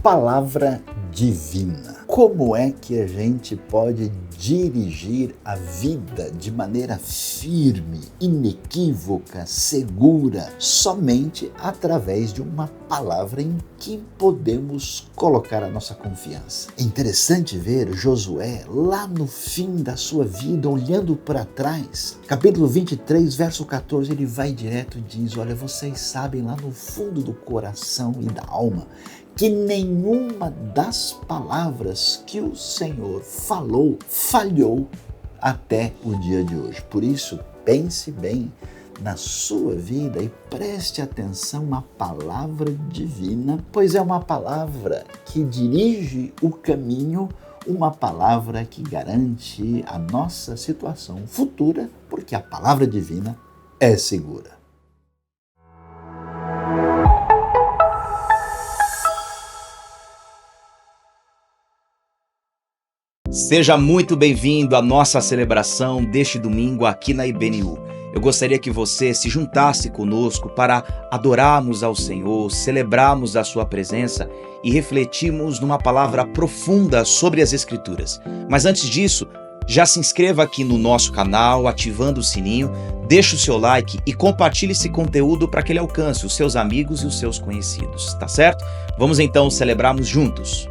palavra divina. Como é que a gente pode dirigir a vida de maneira firme, inequívoca, segura, somente através de uma palavra em que podemos colocar a nossa confiança? É interessante ver Josué lá no fim da sua vida, olhando para trás. Capítulo 23, verso 14, ele vai direto e diz: olha, vocês sabem lá no fundo do coração e da alma que nenhuma das palavras que o Senhor falou falhou até o dia de hoje. Por isso, pense bem na sua vida e preste atenção à palavra divina, pois é uma palavra que dirige o caminho, uma palavra que garante a nossa situação futura, porque a palavra divina é segura. Seja muito bem-vindo à nossa celebração deste domingo aqui na IBNU. Eu gostaria que você se juntasse conosco para adorarmos ao Senhor, celebrarmos a sua presença e refletirmos numa palavra profunda sobre as Escrituras. Mas antes disso, já se inscreva aqui no nosso canal, ativando o sininho, deixe o seu like e compartilhe esse conteúdo para que ele alcance os seus amigos e os seus conhecidos, tá certo? Vamos então celebrarmos juntos.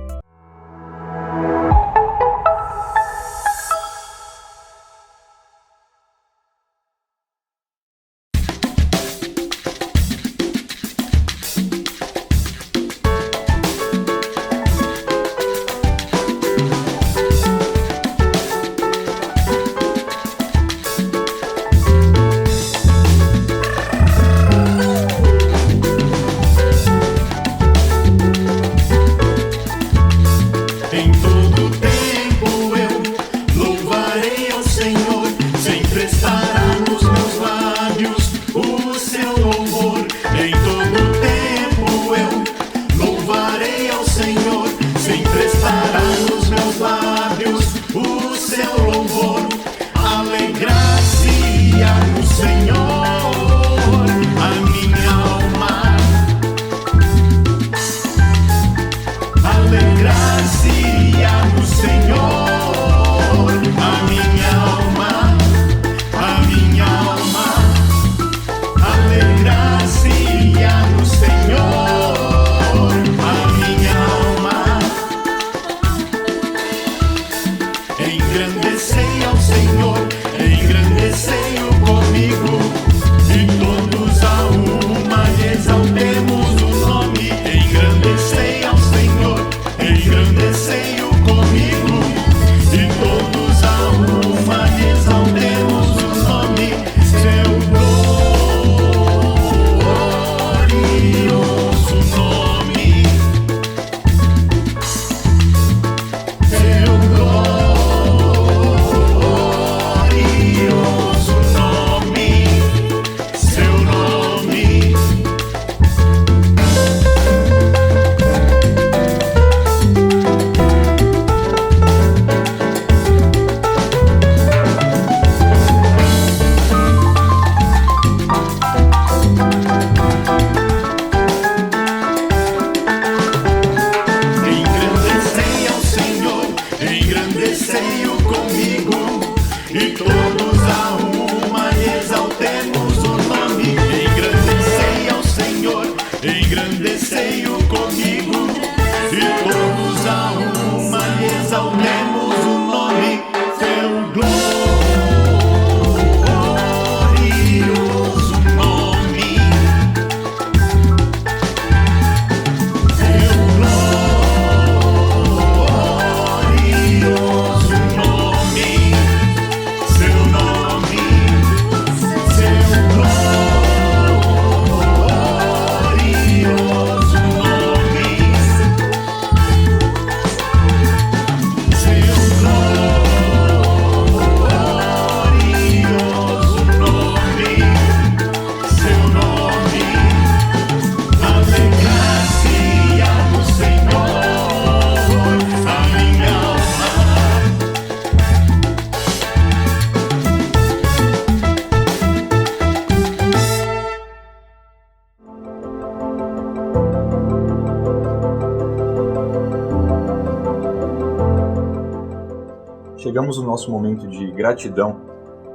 Chegamos no nosso momento de gratidão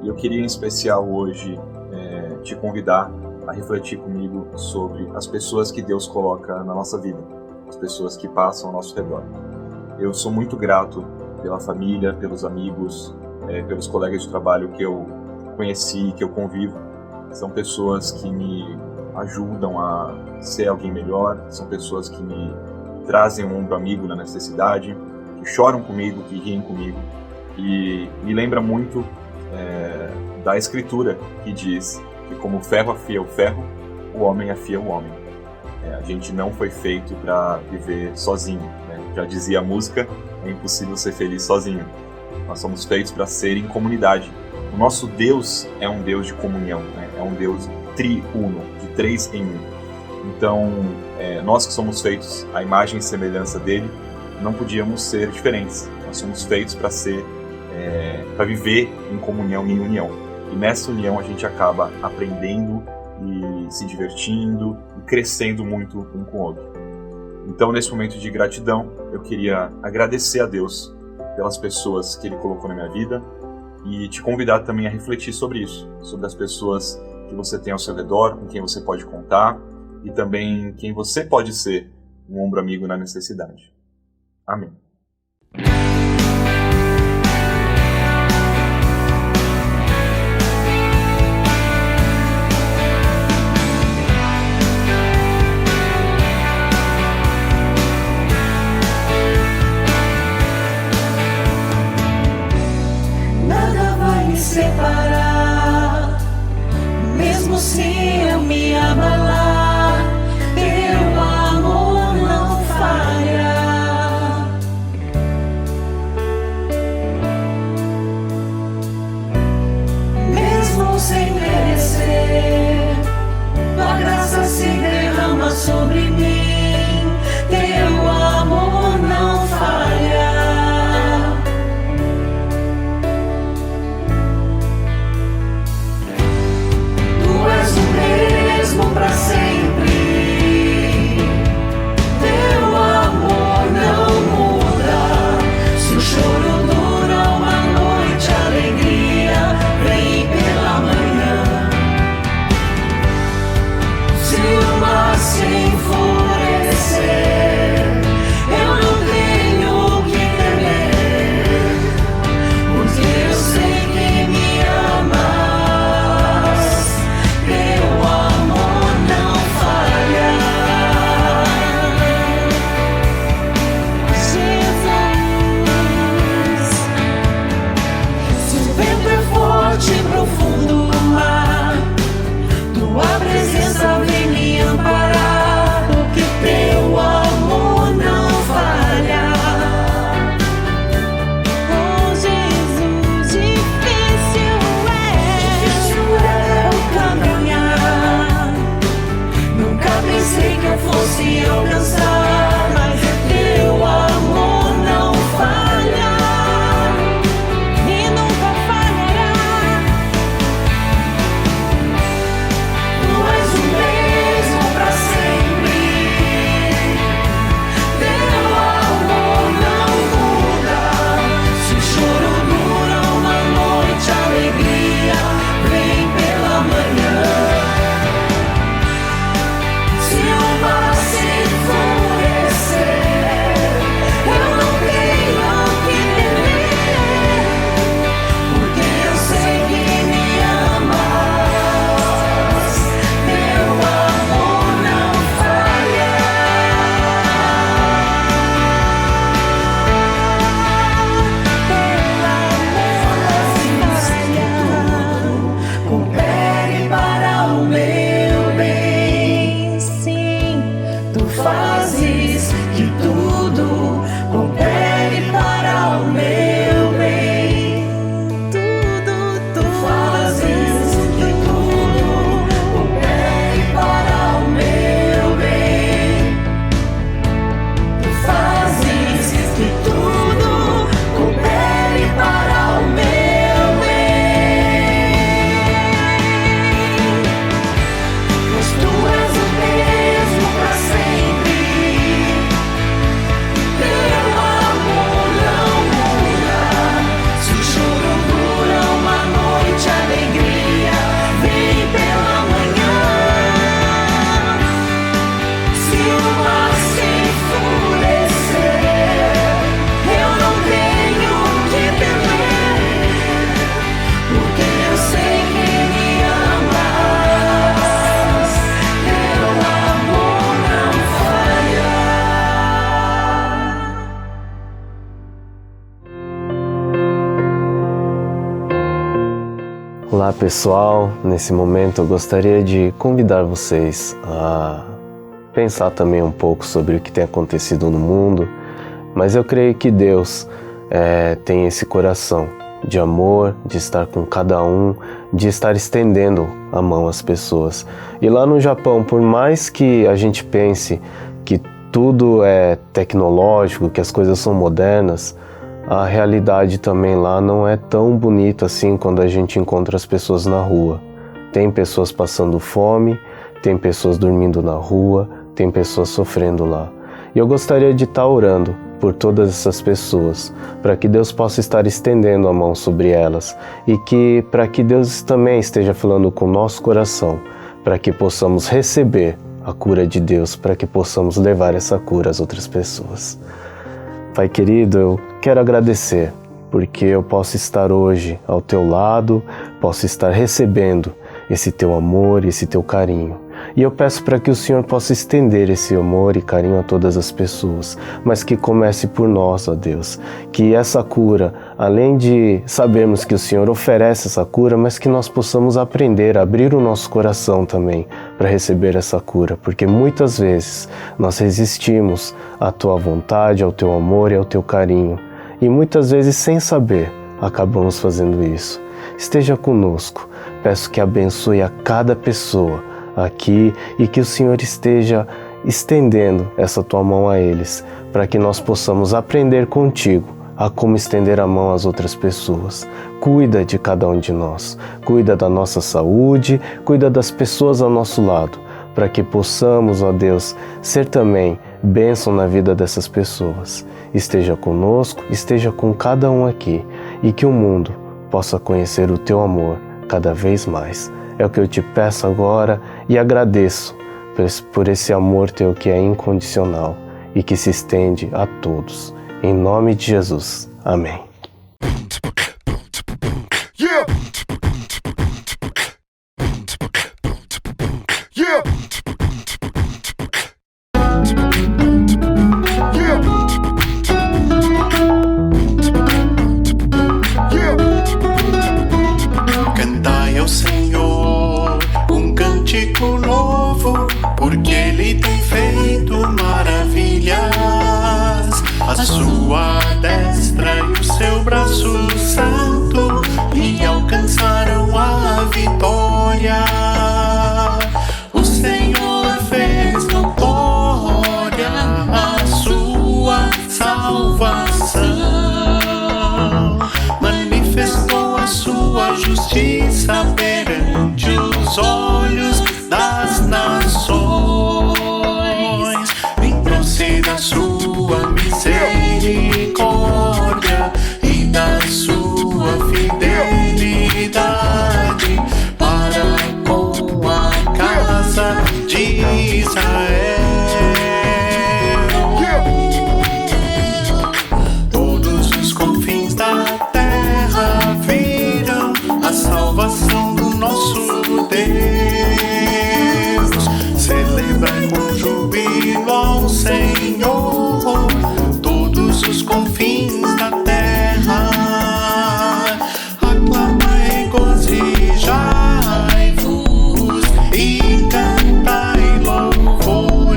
e eu queria em especial hoje te convidar a refletir comigo sobre as pessoas que Deus coloca na nossa vida, as pessoas que passam ao nosso redor. Eu sou muito grato pela família, pelos amigos, pelos colegas de trabalho que eu conheci, que eu convivo. São pessoas que me ajudam a ser alguém melhor, são pessoas que me trazem um ombro amigo na necessidade, que choram comigo, que riem comigo. E me lembra muito da Escritura, que diz que como o ferro afia o ferro, o homem afia o homem. A gente não foi feito para viver sozinho, né? Já dizia a música, é impossível ser feliz sozinho. Nós somos feitos para ser em comunidade. O nosso Deus é um Deus de comunhão, né? É um Deus triuno, de 3 em 1. Então, nós que somos feitos à imagem e semelhança dele, não podíamos ser diferentes. Nós somos feitos para viver em comunhão e em união. E nessa união a gente acaba aprendendo e se divertindo e crescendo muito um com o outro. Então, nesse momento de gratidão, eu queria agradecer a Deus pelas pessoas que Ele colocou na minha vida e te convidar também a refletir sobre isso, sobre as pessoas que você tem ao seu redor, com quem você pode contar e também quem você pode ser um ombro amigo na necessidade. Amém. Separar, mesmo se eu me abalar, teu amor não falha. Mesmo sem merecer, tua graça se derrama sobre mim, teu amor não falha. Pra sempre, teu amor não muda. Se o choro dura uma noite, a alegria vem pela manhã. Se o mar se enfurecer, eu não tenho que temer, porque eu sei que me amas. Profundo mar, tua presença vem me amparar, porque teu amor não falha. Oh Jesus, difícil é o caminhar. Nunca pensei que eu fosse alcançar, mas teu amor não falha. Se o mar se Olá pessoal, nesse momento eu gostaria de convidar vocês a pensar também um pouco sobre o que tem acontecido no mundo, mas eu creio que Deus tem esse coração de amor, de estar com cada um, de estar estendendo a mão às pessoas. E lá no Japão, por mais que a gente pense que tudo é tecnológico, que as coisas são modernas, a realidade também lá não é tão bonita assim quando a gente encontra as pessoas na rua. Tem pessoas passando fome, tem pessoas dormindo na rua, tem pessoas sofrendo lá. E eu gostaria de estar orando por todas essas pessoas, para que Deus possa estar estendendo a mão sobre elas e que para que Deus também esteja falando com o nosso coração, para que possamos receber a cura de Deus, para que possamos levar essa cura às outras pessoas. Pai querido, eu quero agradecer porque eu posso estar hoje ao teu lado, posso estar recebendo esse teu amor, esse teu carinho. E eu peço para que o Senhor possa estender esse amor e carinho a todas as pessoas, mas que comece por nós, ó Deus. Que essa cura, além de sabermos que o Senhor oferece essa cura, mas que nós possamos aprender a abrir o nosso coração também para receber essa cura, porque muitas vezes nós resistimos à tua vontade, ao teu amor e ao teu carinho, e muitas vezes sem saber acabamos fazendo isso. Esteja conosco, peço que abençoe a cada pessoa aqui e que o Senhor esteja estendendo essa tua mão a eles, para que nós possamos aprender contigo a como estender a mão às outras pessoas. Cuida de cada um de nós, cuida da nossa saúde, cuida das pessoas ao nosso lado, para que possamos, ó Deus, ser também bênção na vida dessas pessoas. Esteja conosco, esteja com cada um aqui e que o mundo possa conhecer o teu amor cada vez mais. É o que eu te peço agora e agradeço por esse amor teu que é incondicional e que se estende a todos. Em nome de Jesus. Amém. Cantai ao Senhor um cântico novo, porque Ele tem feito maravilhas. A sua destra e o seu braço santo lhe alcançaram a vitória. O Senhor fez notória a sua salvação, manifestou a sua justiça perante os olhos das nações. Livrou-se da sua misericórdia e da sua fidelidade para com a casa de Israel. Todos os confins da terra viram a salvação do nosso Deus. Celebra com júbilo ao Senhor todos os confins da terra. Aclamai, regozijai-vos e cantai louvores.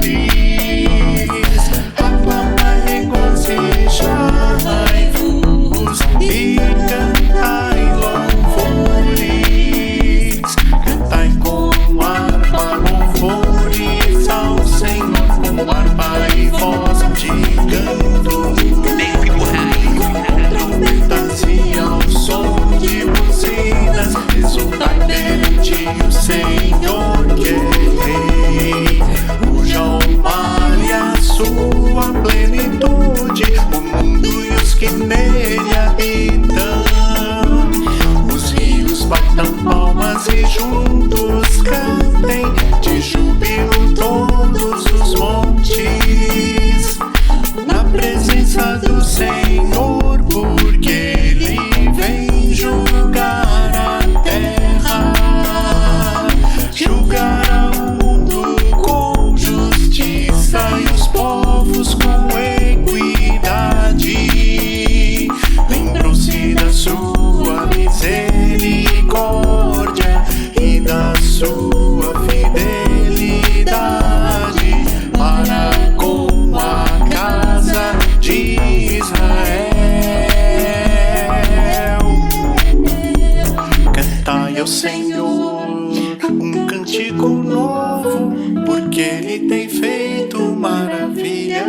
porque Ele tem feito maravilhas.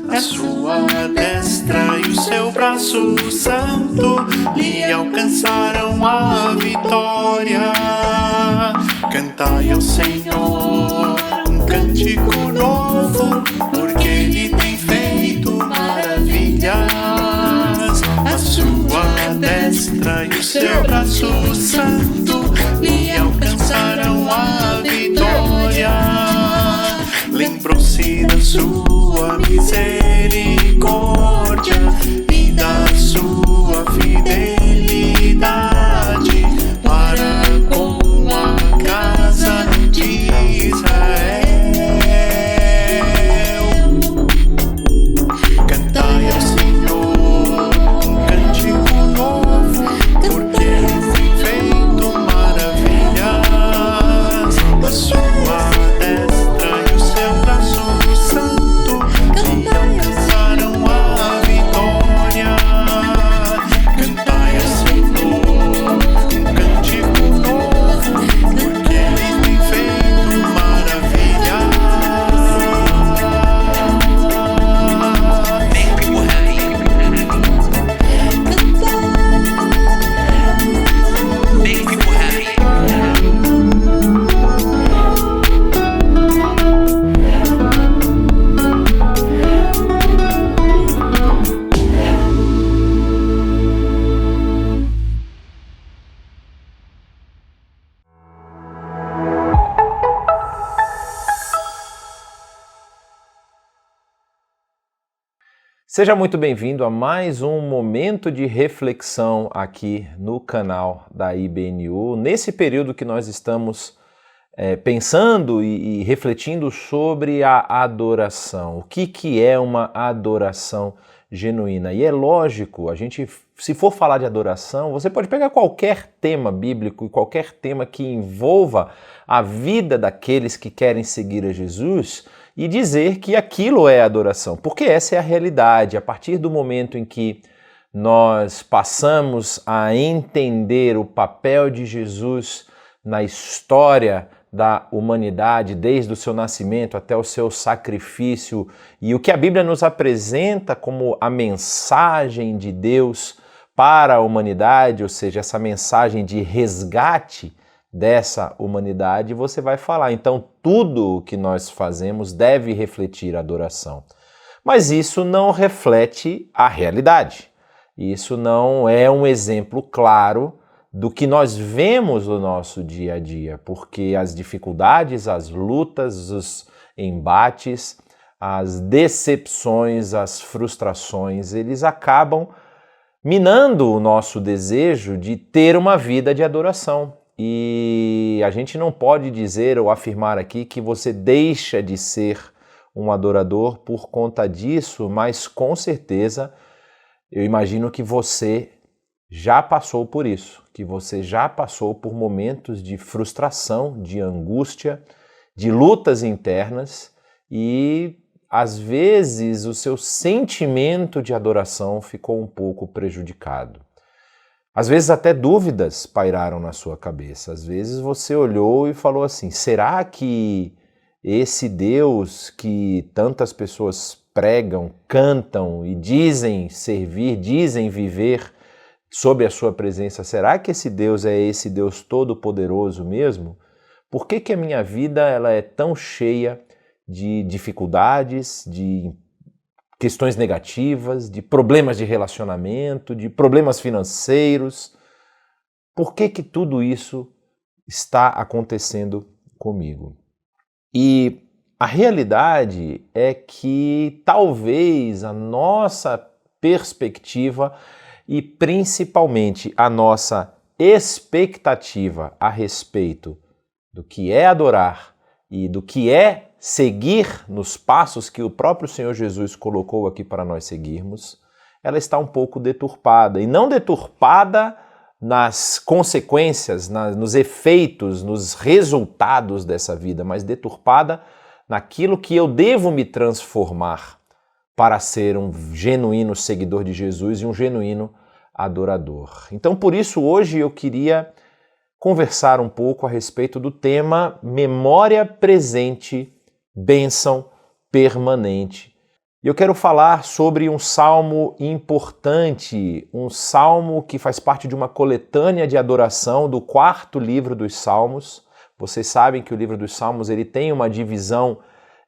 A sua destra e o seu braço santo lhe alcançaram a vitória. Cantai ao Senhor um cântico novo, porque Ele tem feito maravilhas. A sua destra e o seu braço santo lhe alcançaram a vitória. Lembrou-se da sua misericórdia e da sua fidelidade para com a casa de Israel. Cantai ao Senhor um cântico novo, porque Ele tem feito maravilhas. A sua destra e o seu braço santo lhe alcançaram a vitória. Cantai ao Senhor um cântico novo, porque Ele tem feito maravilhas. Seja muito bem-vindo a mais um momento de reflexão aqui no canal da IBNU, nesse período que nós estamos pensando e refletindo sobre a adoração. O que é uma adoração genuína? E é lógico, se for falar de adoração, você pode pegar qualquer tema bíblico e qualquer tema que envolva a vida daqueles que querem seguir a Jesus e dizer que aquilo é adoração, porque essa é a realidade. A partir do momento em que nós passamos a entender o papel de Jesus na história da humanidade, desde o seu nascimento até o seu sacrifício, e o que a Bíblia nos apresenta como a mensagem de Deus para a humanidade, ou seja, essa mensagem de resgate dessa humanidade, você vai falar. Então, tudo o que nós fazemos deve refletir a adoração. Mas isso não reflete a realidade. Isso não é um exemplo claro do que nós vemos no nosso dia a dia, porque as dificuldades, as lutas, os embates, as decepções, as frustrações, eles acabam minando o nosso desejo de ter uma vida de adoração. E a gente não pode dizer ou afirmar aqui que você deixa de ser um adorador por conta disso, mas com certeza eu imagino que você já passou por isso, que você já passou por momentos de frustração, de angústia, de lutas internas e às vezes o seu sentimento de adoração ficou um pouco prejudicado. Às vezes até dúvidas pairaram na sua cabeça. Às vezes você olhou e falou assim, será que esse Deus que tantas pessoas pregam, cantam e dizem servir, dizem viver sob a sua presença, será que esse Deus é esse Deus todo-poderoso mesmo? Por que a minha vida ela é tão cheia de dificuldades, de questões negativas, de problemas de relacionamento, de problemas financeiros? Por que tudo isso está acontecendo comigo? E a realidade é que talvez a nossa perspectiva e principalmente a nossa expectativa a respeito do que é adorar e do que é seguir nos passos que o próprio Senhor Jesus colocou aqui para nós seguirmos, ela está um pouco deturpada. E não deturpada nas consequências, nos efeitos, nos resultados dessa vida, mas deturpada naquilo que eu devo me transformar para ser um genuíno seguidor de Jesus e um genuíno adorador. Então, por isso, hoje eu queria conversar um pouco a respeito do tema memória presente, bênção permanente. E eu quero falar sobre um salmo importante, um salmo que faz parte de uma coletânea de adoração do 4º livro dos Salmos. Vocês sabem que o livro dos Salmos ele tem uma divisão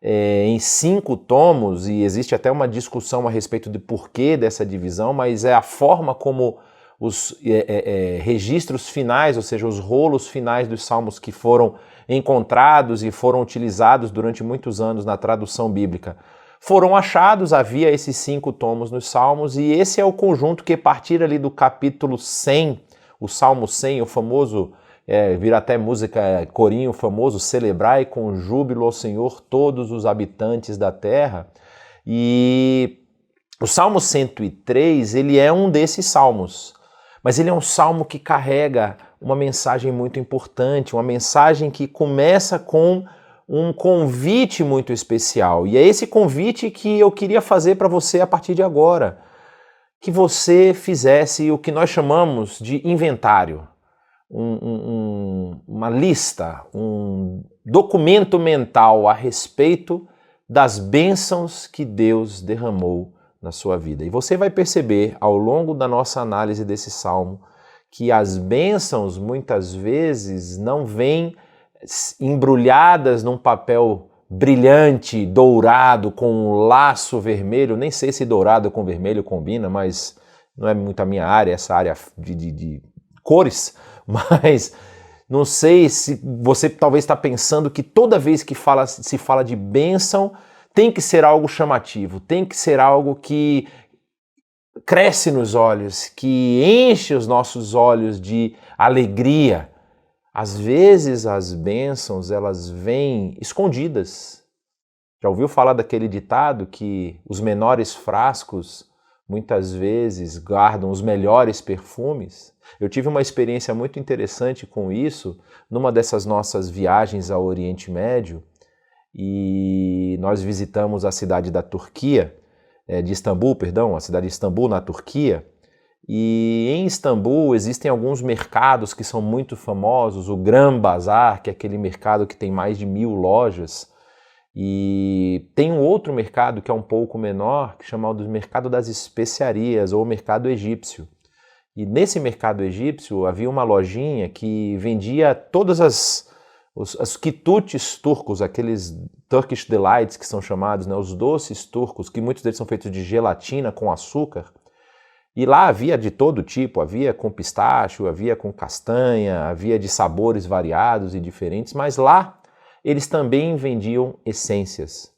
em 5 tomos e existe até uma discussão a respeito do porquê dessa divisão, mas é a forma como os registros finais, ou seja, os rolos finais dos Salmos que foram encontrados e foram utilizados durante muitos anos na tradução bíblica, foram achados. Havia esses 5 tomos nos Salmos e esse é o conjunto que, a partir ali do capítulo 100, o Salmo 100, o famoso, vira até música, corinho famoso, celebrai com júbilo ao Senhor todos os habitantes da terra. E o Salmo 103, ele é um desses salmos, mas ele é um salmo que carrega uma mensagem muito importante, uma mensagem que começa com um convite muito especial. E é esse convite que eu queria fazer para você a partir de agora. Que você fizesse o que nós chamamos de inventário. Uma lista, um documento mental a respeito das bênçãos que Deus derramou na sua vida. E você vai perceber ao longo da nossa análise desse salmo que as bênçãos muitas vezes não vêm embrulhadas num papel brilhante, dourado, com um laço vermelho. Nem sei se dourado com vermelho combina, mas não é muito a minha área, essa área de cores. Mas não sei se você talvez está pensando que toda vez que se fala de bênção, tem que ser algo chamativo, tem que ser algo que cresce nos olhos, que enche os nossos olhos de alegria. Às vezes as bênçãos, elas vêm escondidas. Já ouviu falar daquele ditado que os menores frascos muitas vezes guardam os melhores perfumes? Eu tive uma experiência muito interessante com isso numa dessas nossas viagens ao Oriente Médio, e nós visitamos a cidade da Turquia, de Istambul, perdão, a cidade de Istambul, na Turquia. E em Istambul existem alguns mercados que são muito famosos, o Gran Bazar, que é aquele mercado que tem mais de 1000 lojas, e tem um outro mercado que é um pouco menor, que é chamado do Mercado das Especiarias, ou Mercado Egípcio. E nesse mercado egípcio havia uma lojinha que vendia todas os quitutes turcos, aqueles Turkish Delights que são chamados, né, os doces turcos, que muitos deles são feitos de gelatina com açúcar. E lá havia de todo tipo, havia com pistacho, havia com castanha, havia de sabores variados e diferentes, mas lá eles também vendiam essências.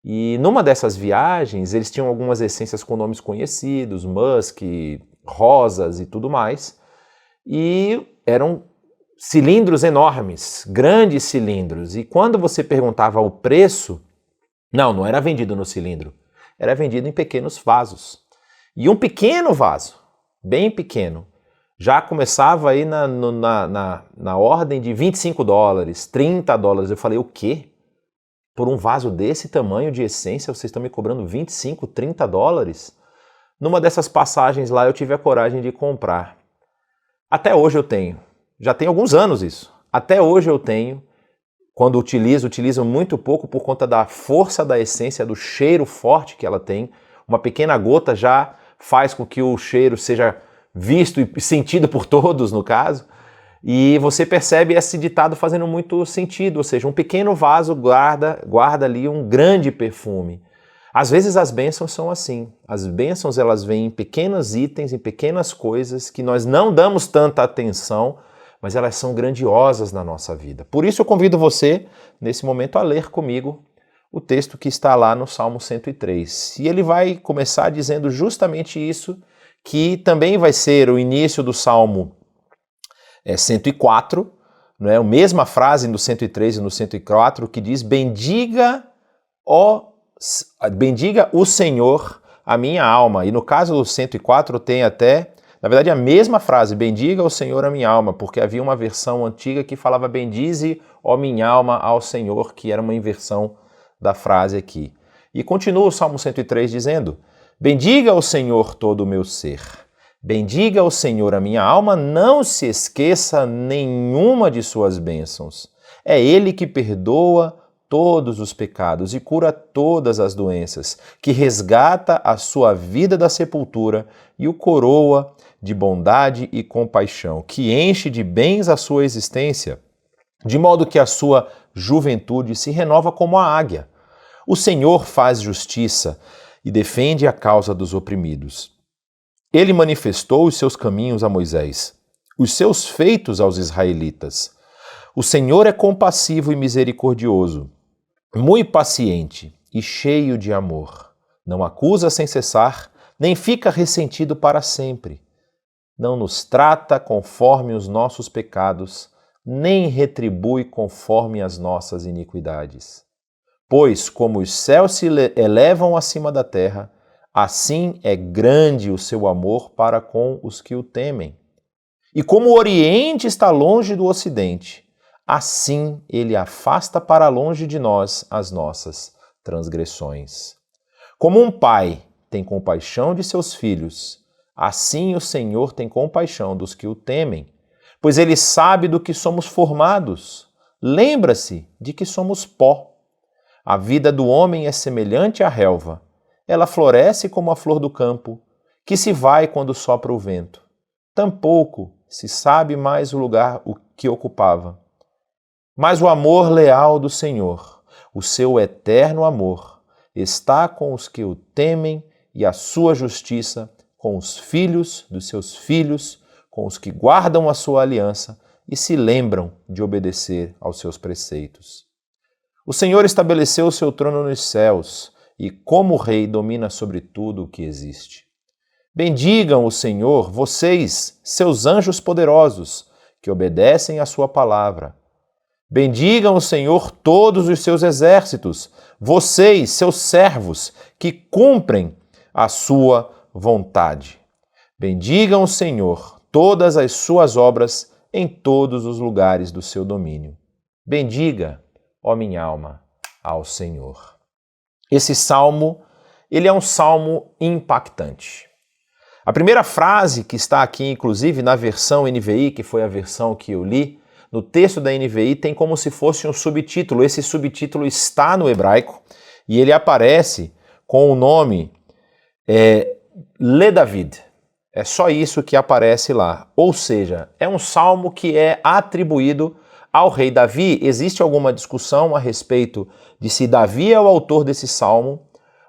E numa dessas viagens eles tinham algumas essências com nomes conhecidos, musk, rosas e tudo mais, e eram cilindros enormes, grandes cilindros, e quando você perguntava o preço, não era vendido no cilindro, era vendido em pequenos vasos. E um pequeno vaso, bem pequeno, já começava aí na ordem de $25, $30. Eu falei, o quê? Por um vaso desse tamanho de essência, vocês estão me cobrando $25, $30? Numa dessas passagens lá eu tive a coragem de comprar. Até hoje eu tenho. Já tem alguns anos isso. Até hoje eu tenho. Quando utilizo muito pouco por conta da força da essência, do cheiro forte que ela tem. Uma pequena gota já faz com que o cheiro seja visto e sentido por todos, no caso. E você percebe esse ditado fazendo muito sentido, ou seja, um pequeno vaso guarda ali um grande perfume. Às vezes as bênçãos são assim. As bênçãos elas vêm em pequenos itens, em pequenas coisas que nós não damos tanta atenção, mas elas são grandiosas na nossa vida. Por isso eu convido você, nesse momento, a ler comigo o texto que está lá no Salmo 103. E ele vai começar dizendo justamente isso, que também vai ser o início do Salmo 104, não é? A mesma frase no 103 e no 104, que diz, bendiga o Senhor a minha alma. E no caso do 104 tem até, na verdade, a mesma frase, bendiga o Senhor a minha alma, porque havia uma versão antiga que falava bendize, ó minha alma, ao Senhor, que era uma inversão da frase aqui. E continua o Salmo 103 dizendo, bendiga o Senhor todo o meu ser, Bendiga o Senhor a minha alma, não se esqueça nenhuma de suas bênçãos. É Ele que perdoa todos os pecados e cura todas as doenças, que resgata a sua vida da sepultura e o coroa de bondade e compaixão, que enche de bens a sua existência, de modo que a sua juventude se renova como a águia. O Senhor faz justiça e defende a causa dos oprimidos. Ele manifestou os seus caminhos a Moisés, os seus feitos aos israelitas. O Senhor é compassivo e misericordioso, muito paciente e cheio de amor. Não acusa sem cessar, nem fica ressentido para sempre. Não nos trata conforme os nossos pecados, nem retribui conforme as nossas iniquidades. Pois, como os céus se elevam acima da terra, assim é grande o seu amor para com os que o temem. E como o Oriente está longe do Ocidente, assim ele afasta para longe de nós as nossas transgressões. Como um pai tem compaixão de seus filhos, assim o Senhor tem compaixão dos que o temem, pois ele sabe do que somos formados. Lembra-se de que somos pó. A vida do homem é semelhante à relva. Ela floresce como a flor do campo, que se vai quando sopra o vento. Tampouco se sabe mais o lugar que ocupava. Mas o amor leal do Senhor, o seu eterno amor, está com os que o temem e a sua justiça com os filhos dos seus filhos, com os que guardam a sua aliança e se lembram de obedecer aos seus preceitos. O Senhor estabeleceu o seu trono nos céus e, como rei, domina sobre tudo o que existe. Bendigam o Senhor, vocês, seus anjos poderosos, que obedecem à sua palavra. Bendigam o Senhor todos os seus exércitos, vocês, seus servos, que cumprem a sua vontade. Bendigam o Senhor todas as suas obras em todos os lugares do seu domínio. Bendiga, ó minha alma, ao Senhor. Esse salmo, ele é um salmo impactante. A primeira frase que está aqui, inclusive na versão NVI, que foi a versão que eu li, no texto da NVI tem como se fosse um subtítulo. Esse subtítulo está no hebraico e ele aparece com o nome Le David. É só isso que aparece lá. Ou seja, é um salmo que é atribuído ao rei Davi. Existe alguma discussão a respeito de se Davi é o autor desse salmo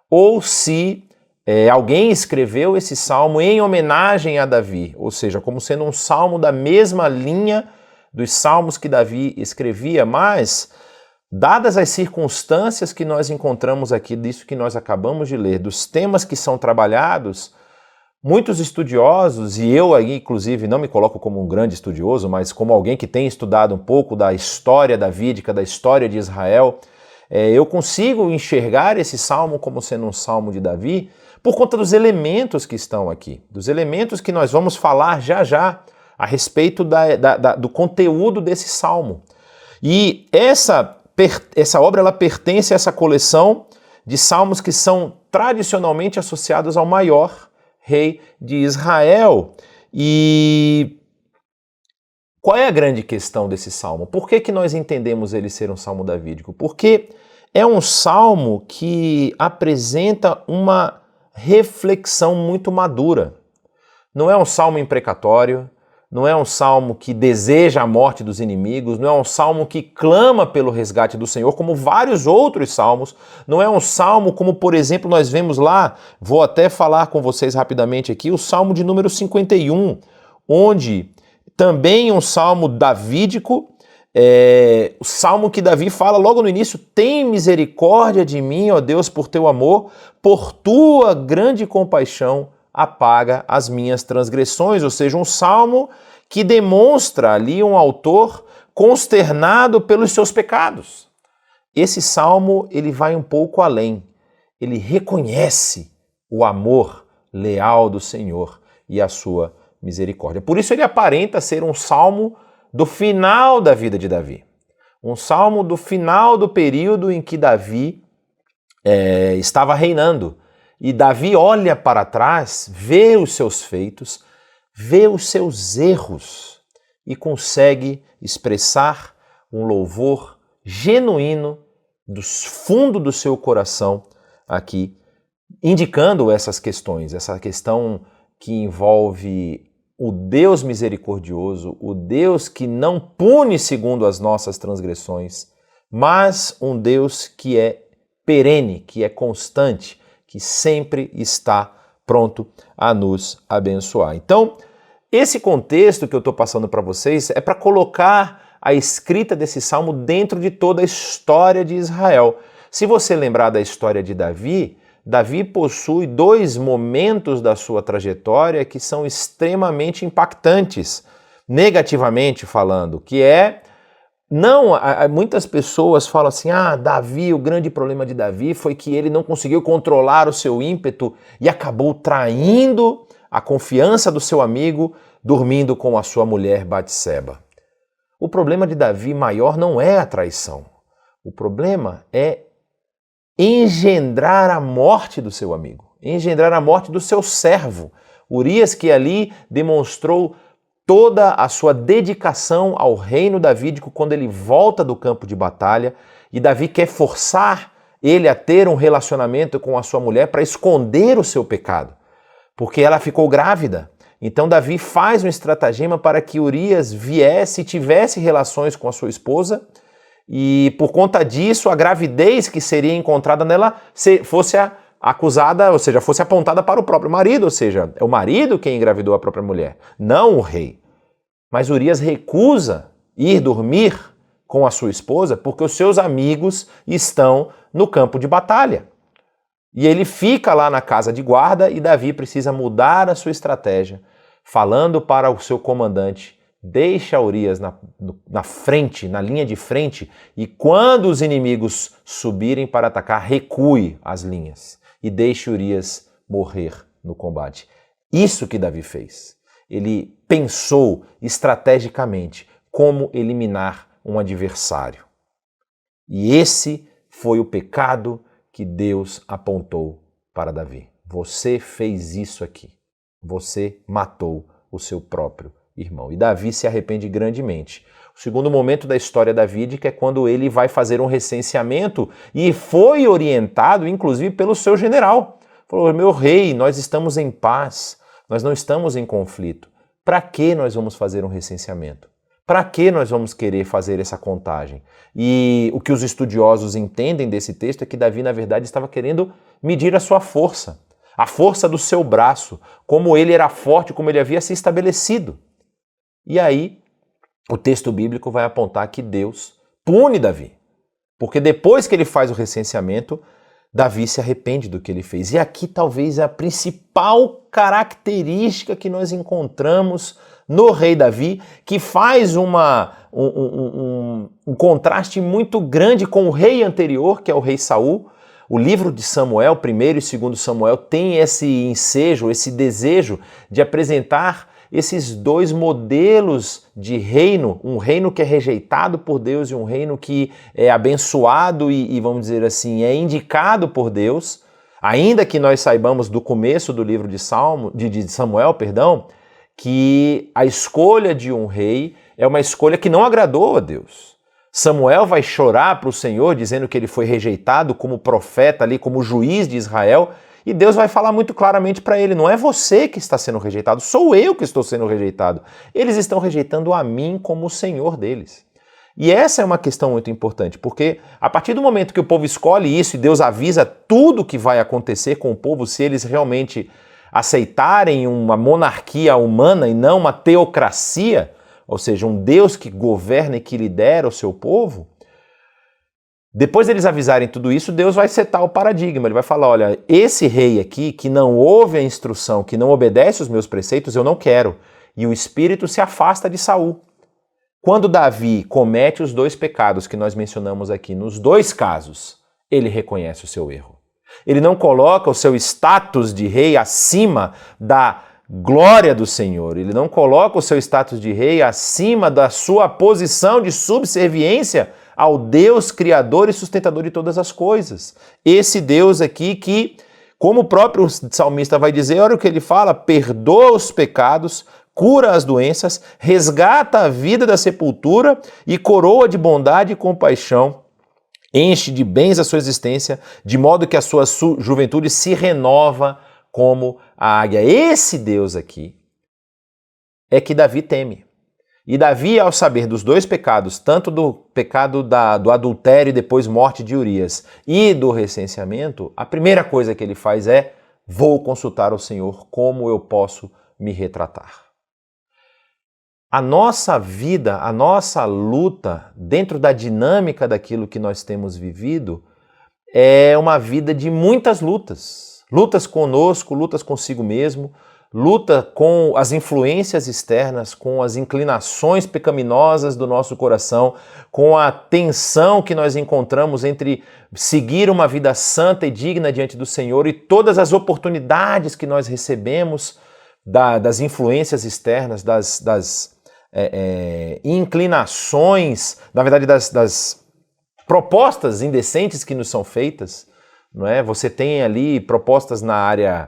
ou se alguém escreveu esse salmo em homenagem a Davi, ou seja, como sendo um salmo da mesma linha dos salmos que Davi escrevia, mas, dadas as circunstâncias que nós encontramos aqui, disso que nós acabamos de ler, dos temas que são trabalhados, muitos estudiosos, e eu aí, inclusive, não me coloco como um grande estudioso, mas como alguém que tem estudado um pouco da história davídica, da história de Israel, eu consigo enxergar esse salmo como sendo um salmo de Davi por conta dos elementos que estão aqui, dos elementos que nós vamos falar já já a respeito do conteúdo desse salmo. E essa obra ela pertence a essa coleção de salmos que são tradicionalmente associados ao maior rei de Israel. E qual é a grande questão desse salmo? Por que nós entendemos ele ser um salmo davídico? Porque é um salmo que apresenta uma reflexão muito madura. Não é um salmo imprecatório, não é um salmo que deseja a morte dos inimigos, não é um salmo que clama pelo resgate do Senhor, como vários outros salmos. Não é um salmo como, por exemplo, nós vemos lá, vou até falar com vocês rapidamente aqui, o salmo de número 51, onde também um salmo davídico, o salmo que Davi fala logo no início: tem misericórdia de mim, ó Deus, por teu amor, por tua grande compaixão, apaga as minhas transgressões. Ou seja, um salmo que demonstra ali um autor consternado pelos seus pecados. Esse salmo, ele vai um pouco além. Ele reconhece o amor leal do Senhor e a sua misericórdia. Por isso ele aparenta ser um salmo do final da vida de Davi. Um salmo do final do período em que Davi estava reinando. E Davi olha para trás, vê os seus feitos, vê os seus erros e consegue expressar um louvor genuíno do fundo do seu coração aqui, indicando essas questões, essa questão que envolve o Deus misericordioso, o Deus que não pune segundo as nossas transgressões, mas um Deus que é perene, que é constante, que sempre está pronto a nos abençoar. Então, esse contexto que eu estou passando para vocês é para colocar a escrita desse salmo dentro de toda a história de Israel. Se você lembrar da história de Davi, Davi possui dois momentos da sua trajetória que são extremamente impactantes, negativamente falando, que é... muitas pessoas falam assim, Davi, o grande problema de Davi foi que ele não conseguiu controlar o seu ímpeto e acabou traindo a confiança do seu amigo, dormindo com a sua mulher Batseba. O problema de Davi maior não é a traição. O problema é engendrar a morte do seu amigo, engendrar a morte do seu servo. Urias, que ali demonstrou toda a sua dedicação ao reino davídico quando ele volta do campo de batalha, e Davi quer forçar ele a ter um relacionamento com a sua mulher para esconder o seu pecado, porque ela ficou grávida. Então Davi faz um estratagema para que Urias viesse e tivesse relações com a sua esposa, e por conta disso a gravidez que seria encontrada nela fosse acusada, ou seja, fosse apontada para o próprio marido, ou seja, é o marido quem engravidou a própria mulher, não o rei. Mas Urias recusa ir dormir com a sua esposa porque os seus amigos estão no campo de batalha. E ele fica lá na casa de guarda e Davi precisa mudar a sua estratégia, falando para o seu comandante, deixa Urias na frente, na linha de frente, e quando os inimigos subirem para atacar, recue as linhas e deixe Urias morrer no combate. Isso que Davi fez. Ele pensou estrategicamente como eliminar um adversário. E esse foi o pecado que Deus apontou para Davi. Você fez isso aqui. Você matou o seu próprio irmão. E Davi se arrepende grandemente. O segundo momento da história davídica é quando ele vai fazer um recenseamento e foi orientado, inclusive, pelo seu general. Falou, meu rei, nós estamos em paz, nós não estamos em conflito. Para que nós vamos fazer um recenseamento? Para que nós vamos querer fazer essa contagem? E o que os estudiosos entendem desse texto é que Davi, na verdade, estava querendo medir a sua força, a força do seu braço, como ele era forte, como ele havia se estabelecido. E aí, o texto bíblico vai apontar que Deus pune Davi, porque depois que ele faz o recenseamento, Davi se arrepende do que ele fez. E aqui talvez a principal característica que nós encontramos no rei Davi, que faz um contraste muito grande com o rei anterior, que é o rei Saul. O livro de Samuel, 1º e 2º Samuel, tem esse ensejo, esse desejo de apresentar esses dois modelos de reino, um reino que é rejeitado por Deus e um reino que é abençoado e vamos dizer assim, é indicado por Deus, ainda que nós saibamos do começo do livro de Samuel, que a escolha de um rei é uma escolha que não agradou a Deus. Samuel vai chorar para o Senhor, dizendo que ele foi rejeitado como profeta ali, como juiz de Israel, e Deus vai falar muito claramente para ele, não é você que está sendo rejeitado, sou eu que estou sendo rejeitado. Eles estão rejeitando a mim como o Senhor deles. E essa é uma questão muito importante, porque a partir do momento que o povo escolhe isso e Deus avisa tudo o que vai acontecer com o povo, se eles realmente aceitarem uma monarquia humana e não uma teocracia, ou seja, um Deus que governa e que lidera o seu povo, depois deles avisarem tudo isso, Deus vai setar o paradigma. Ele vai falar, olha, esse rei aqui que não ouve a instrução, que não obedece os meus preceitos, eu não quero. E o espírito se afasta de Saul. Quando Davi comete os dois pecados que nós mencionamos aqui, nos dois casos, ele reconhece o seu erro. Ele não coloca o seu status de rei acima da glória do Senhor. Ele não coloca o seu status de rei acima da sua posição de subserviência ao Deus criador e sustentador de todas as coisas. Esse Deus aqui que, como o próprio salmista vai dizer, olha o que ele fala, perdoa os pecados, cura as doenças, resgata a vida da sepultura e coroa de bondade e compaixão, enche de bens a sua existência, de modo que a sua juventude se renova como a águia. Esse Deus aqui é que Davi teme. E Davi, ao saber dos dois pecados, tanto do pecado do adultério e depois morte de Urias e do recenseamento, a primeira coisa que ele faz é: vou consultar o Senhor como eu posso me retratar. A nossa vida, a nossa luta dentro da dinâmica daquilo que nós temos vivido é uma vida de muitas lutas. Lutas conosco, lutas consigo mesmo, luta com as influências externas, com as inclinações pecaminosas do nosso coração, com a tensão que nós encontramos entre seguir uma vida santa e digna diante do Senhor e todas as oportunidades que nós recebemos das influências externas, das inclinações, na verdade das propostas indecentes que nos são feitas, não é? Você tem ali propostas na área,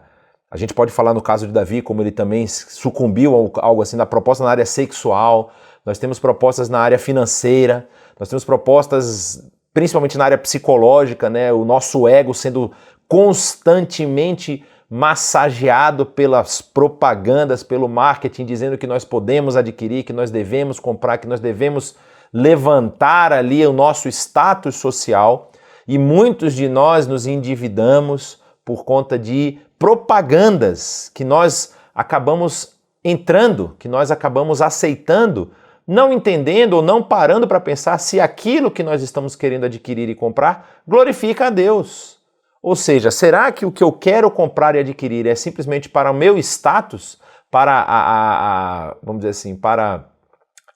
a gente pode falar no caso de Davi, como ele também sucumbiu a algo assim, na proposta na área sexual, nós temos propostas na área financeira, nós temos propostas principalmente na área psicológica, né? O nosso ego sendo constantemente massageado pelas propagandas, pelo marketing, dizendo que nós podemos adquirir, que nós devemos comprar, que nós devemos levantar ali o nosso status social, e muitos de nós nos endividamos por conta de propagandas que nós acabamos entrando, que nós acabamos aceitando, não entendendo ou não parando para pensar se aquilo que nós estamos querendo adquirir e comprar glorifica a Deus. Ou seja, será que o que eu quero comprar e adquirir é simplesmente para o meu status, para vamos dizer assim, para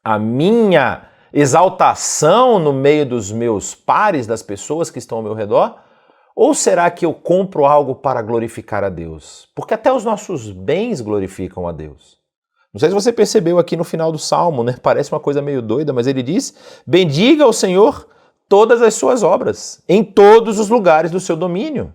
a minha exaltação no meio dos meus pares, das pessoas que estão ao meu redor? Ou será que eu compro algo para glorificar a Deus? Porque até os nossos bens glorificam a Deus. Não sei se você percebeu aqui no final do Salmo, né? Parece uma coisa meio doida, mas ele diz: bendiga ao Senhor todas as suas obras, em todos os lugares do seu domínio.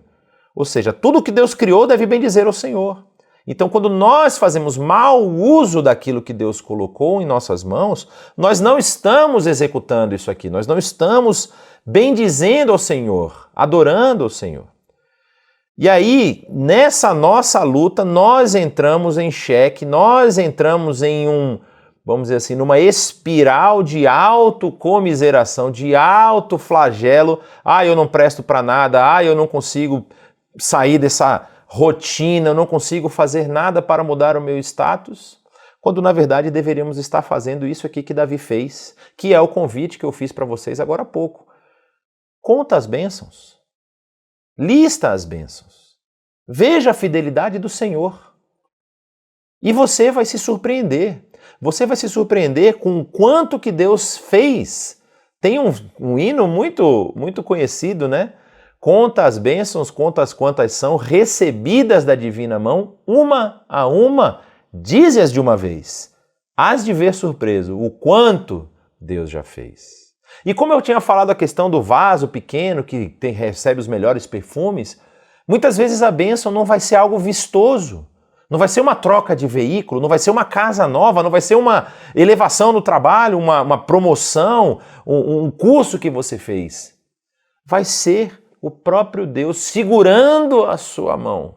Ou seja, tudo que Deus criou deve bendizer ao Senhor. Então, quando nós fazemos mau uso daquilo que Deus colocou em nossas mãos, nós não estamos executando isso aqui, nós não estamos bendizendo ao Senhor, adorando ao Senhor. E aí, nessa nossa luta, nós entramos em xeque, nós entramos em vamos dizer assim, numa espiral de autocomiseração, de autoflagelo. Ah, eu não presto para nada, eu não consigo sair dessa rotina, eu não consigo fazer nada para mudar o meu status, quando na verdade deveríamos estar fazendo isso aqui que Davi fez, que é o convite que eu fiz para vocês agora há pouco. Conta as bênçãos, lista as bênçãos, veja a fidelidade do Senhor e você vai se surpreender. Você vai se surpreender com o quanto que Deus fez. Tem um hino muito, muito conhecido, né? Conta as bênçãos, contas quantas são recebidas da divina mão, uma a uma, dize-as de uma vez. Hás de ver surpreso o quanto Deus já fez. E como eu tinha falado a questão do vaso pequeno que recebe os melhores perfumes, muitas vezes a bênção não vai ser algo vistoso. Não vai ser uma troca de veículo, não vai ser uma casa nova, não vai ser uma elevação no trabalho, uma promoção, um curso que você fez. Vai ser o próprio Deus segurando a sua mão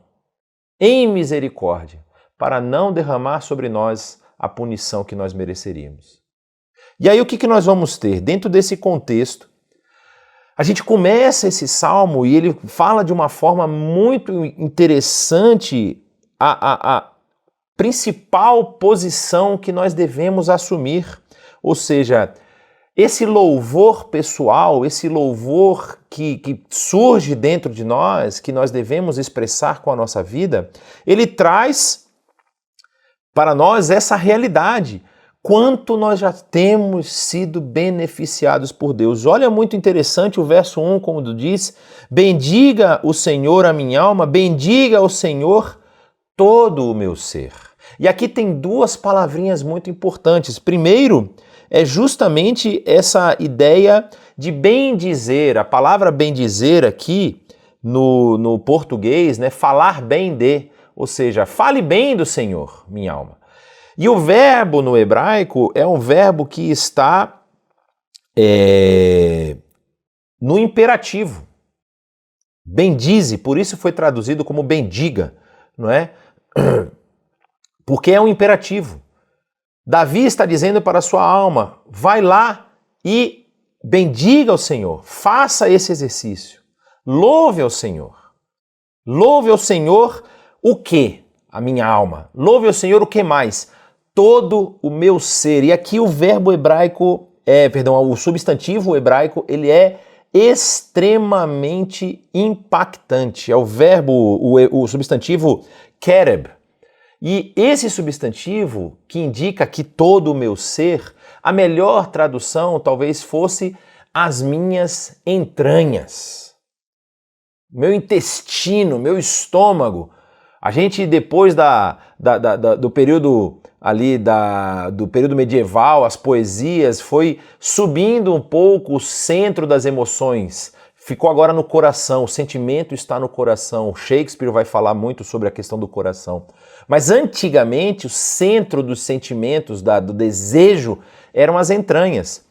em misericórdia para não derramar sobre nós a punição que nós mereceríamos. E aí o que nós vamos ter? Dentro desse contexto, a gente começa esse salmo e ele fala de uma forma muito interessante a principal posição que nós devemos assumir, ou seja, esse louvor pessoal, esse louvor que surge dentro de nós, que nós devemos expressar com a nossa vida, ele traz para nós essa realidade, quanto nós já temos sido beneficiados por Deus. Olha, muito interessante o verso 1, como diz: bendiga o Senhor a minha alma, bendiga o Senhor todo o meu ser. E aqui tem duas palavrinhas muito importantes. Primeiro, é justamente essa ideia de bendizer. A palavra bendizer aqui, no português, né, falar bem de, ou seja, fale bem do Senhor, minha alma. E o verbo no hebraico é um verbo que está no imperativo. Bendize, por isso foi traduzido como bendiga, não é? Porque é um imperativo. Davi está dizendo para a sua alma, vai lá e bendiga o Senhor, faça esse exercício, louve ao Senhor. Louve ao Senhor o quê? A minha alma. Louve ao Senhor o que mais? Todo o meu ser. E aqui o verbo hebraico, o substantivo hebraico, ele é extremamente impactante. É o verbo, o substantivo kereb. E esse substantivo que indica que todo o meu ser, a melhor tradução talvez fosse as minhas entranhas, meu intestino, meu estômago. A gente, depois do período ali, do período medieval, as poesias, foi subindo um pouco o centro das emoções. Ficou agora no coração, o sentimento está no coração. Shakespeare vai falar muito sobre a questão do coração. Mas antigamente o centro dos sentimentos, do desejo, eram as entranhas.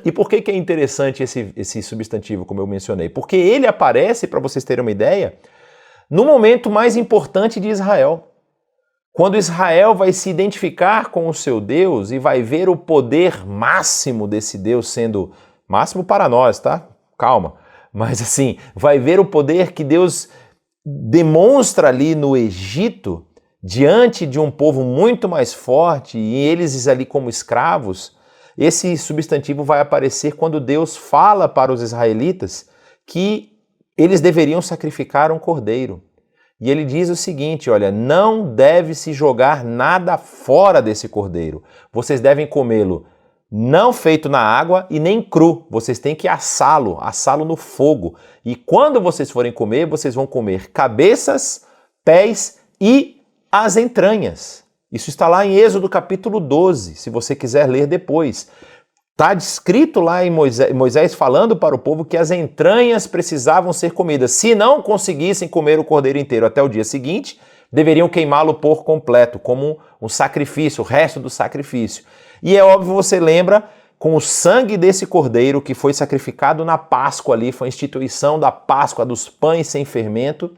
E por que é interessante esse substantivo, como eu mencionei? Porque ele aparece, para vocês terem uma ideia, no momento mais importante de Israel. Quando Israel vai se identificar com o seu Deus e vai ver o poder máximo desse Deus sendo máximo para nós, tá? Calma. Mas assim, vai ver o poder que Deus demonstra ali no Egito, diante de um povo muito mais forte, e eles ali como escravos. Esse substantivo vai aparecer quando Deus fala para os israelitas que eles deveriam sacrificar um cordeiro. E ele diz o seguinte, olha, não deve se jogar nada fora desse cordeiro. Vocês devem comê-lo não feito na água e nem cru. Vocês têm que assá-lo no fogo. E quando vocês forem comer, vocês vão comer cabeças, pés e as entranhas. Isso está lá em Êxodo capítulo 12, se você quiser ler depois. Está descrito lá em Moisés falando para o povo que as entranhas precisavam ser comidas. Se não conseguissem comer o cordeiro inteiro até o dia seguinte, deveriam queimá-lo por completo, como um sacrifício, o resto do sacrifício. E é óbvio, você lembra, com o sangue desse cordeiro que foi sacrificado na Páscoa ali, foi a instituição da Páscoa dos pães sem fermento,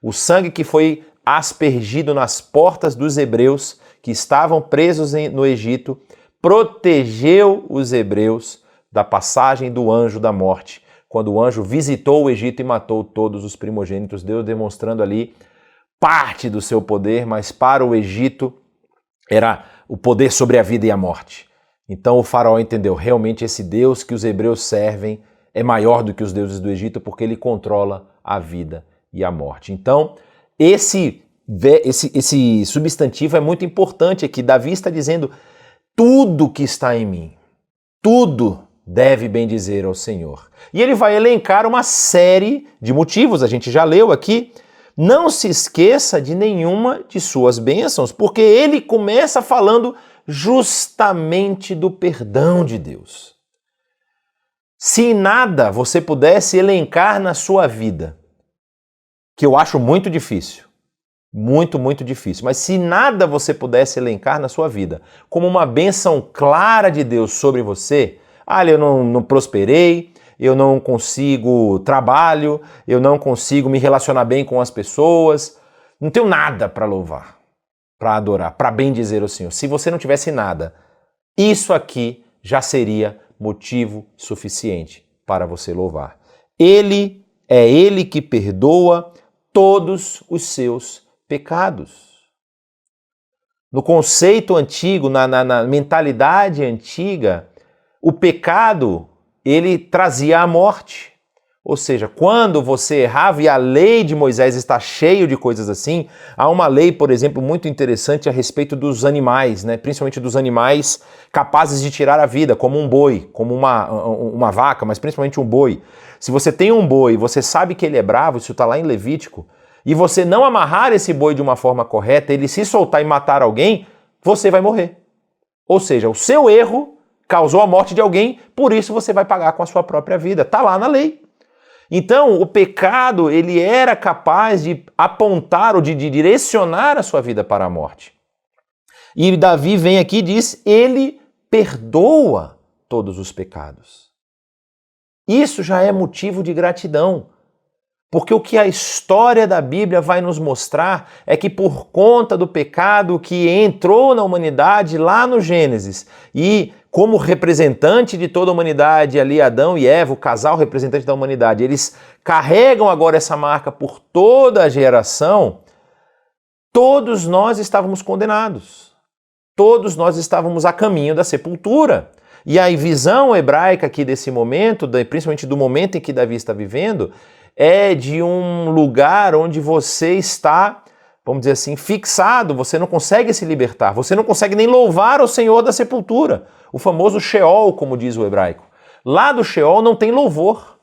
o sangue que foi aspergido nas portas dos hebreus que estavam presos no Egito, protegeu os hebreus da passagem do anjo da morte, quando o anjo visitou o Egito e matou todos os primogênitos, Deus demonstrando ali parte do seu poder, mas para o Egito era o poder sobre a vida e a morte. Então o faraó entendeu, realmente esse Deus que os hebreus servem é maior do que os deuses do Egito, porque ele controla a vida e a morte. Então, esse substantivo é muito importante aqui. Davi está dizendo, tudo que está em mim, tudo deve bendizer ao Senhor. E ele vai elencar uma série de motivos, a gente já leu aqui. Não se esqueça de nenhuma de suas bênçãos, porque ele começa falando justamente do perdão de Deus. Se em nada você pudesse elencar na sua vida, que eu acho muito difícil, muito, muito difícil, mas se nada você pudesse elencar na sua vida como uma bênção clara de Deus sobre você, eu não prosperei, eu não consigo trabalho, eu não consigo me relacionar bem com as pessoas, não tenho nada para louvar, para adorar, para bendizer o Senhor. Se você não tivesse nada, isso aqui já seria motivo suficiente para você louvar. Ele é Ele que perdoa todos os seus pecados. No conceito antigo, na mentalidade antiga, o pecado, ele trazia a morte. Ou seja, quando você errava, e a lei de Moisés está cheio de coisas assim, há uma lei, por exemplo, muito interessante a respeito dos animais, né? Principalmente dos animais capazes de tirar a vida, como um boi, como uma vaca, mas principalmente um boi. Se você tem um boi, você sabe que ele é bravo, isso está lá em Levítico, e você não amarrar esse boi de uma forma correta, ele se soltar e matar alguém, você vai morrer. Ou seja, o seu erro causou a morte de alguém, por isso você vai pagar com a sua própria vida. Está lá na lei. Então, o pecado, ele era capaz de apontar ou de direcionar a sua vida para a morte. E Davi vem aqui e diz, ele perdoa todos os pecados. Isso já é motivo de gratidão. Porque o que a história da Bíblia vai nos mostrar é que por conta do pecado que entrou na humanidade lá no Gênesis e como representante de toda a humanidade ali, Adão e Eva, o casal representante da humanidade, eles carregam agora essa marca por toda a geração, todos nós estávamos condenados. Todos nós estávamos a caminho da sepultura. E a visão hebraica aqui desse momento, principalmente do momento em que Davi está vivendo, é de um lugar onde você está, vamos dizer assim, fixado, você não consegue se libertar, você não consegue nem louvar o Senhor da sepultura, o famoso Sheol, como diz o hebraico. Lá do Sheol não tem louvor,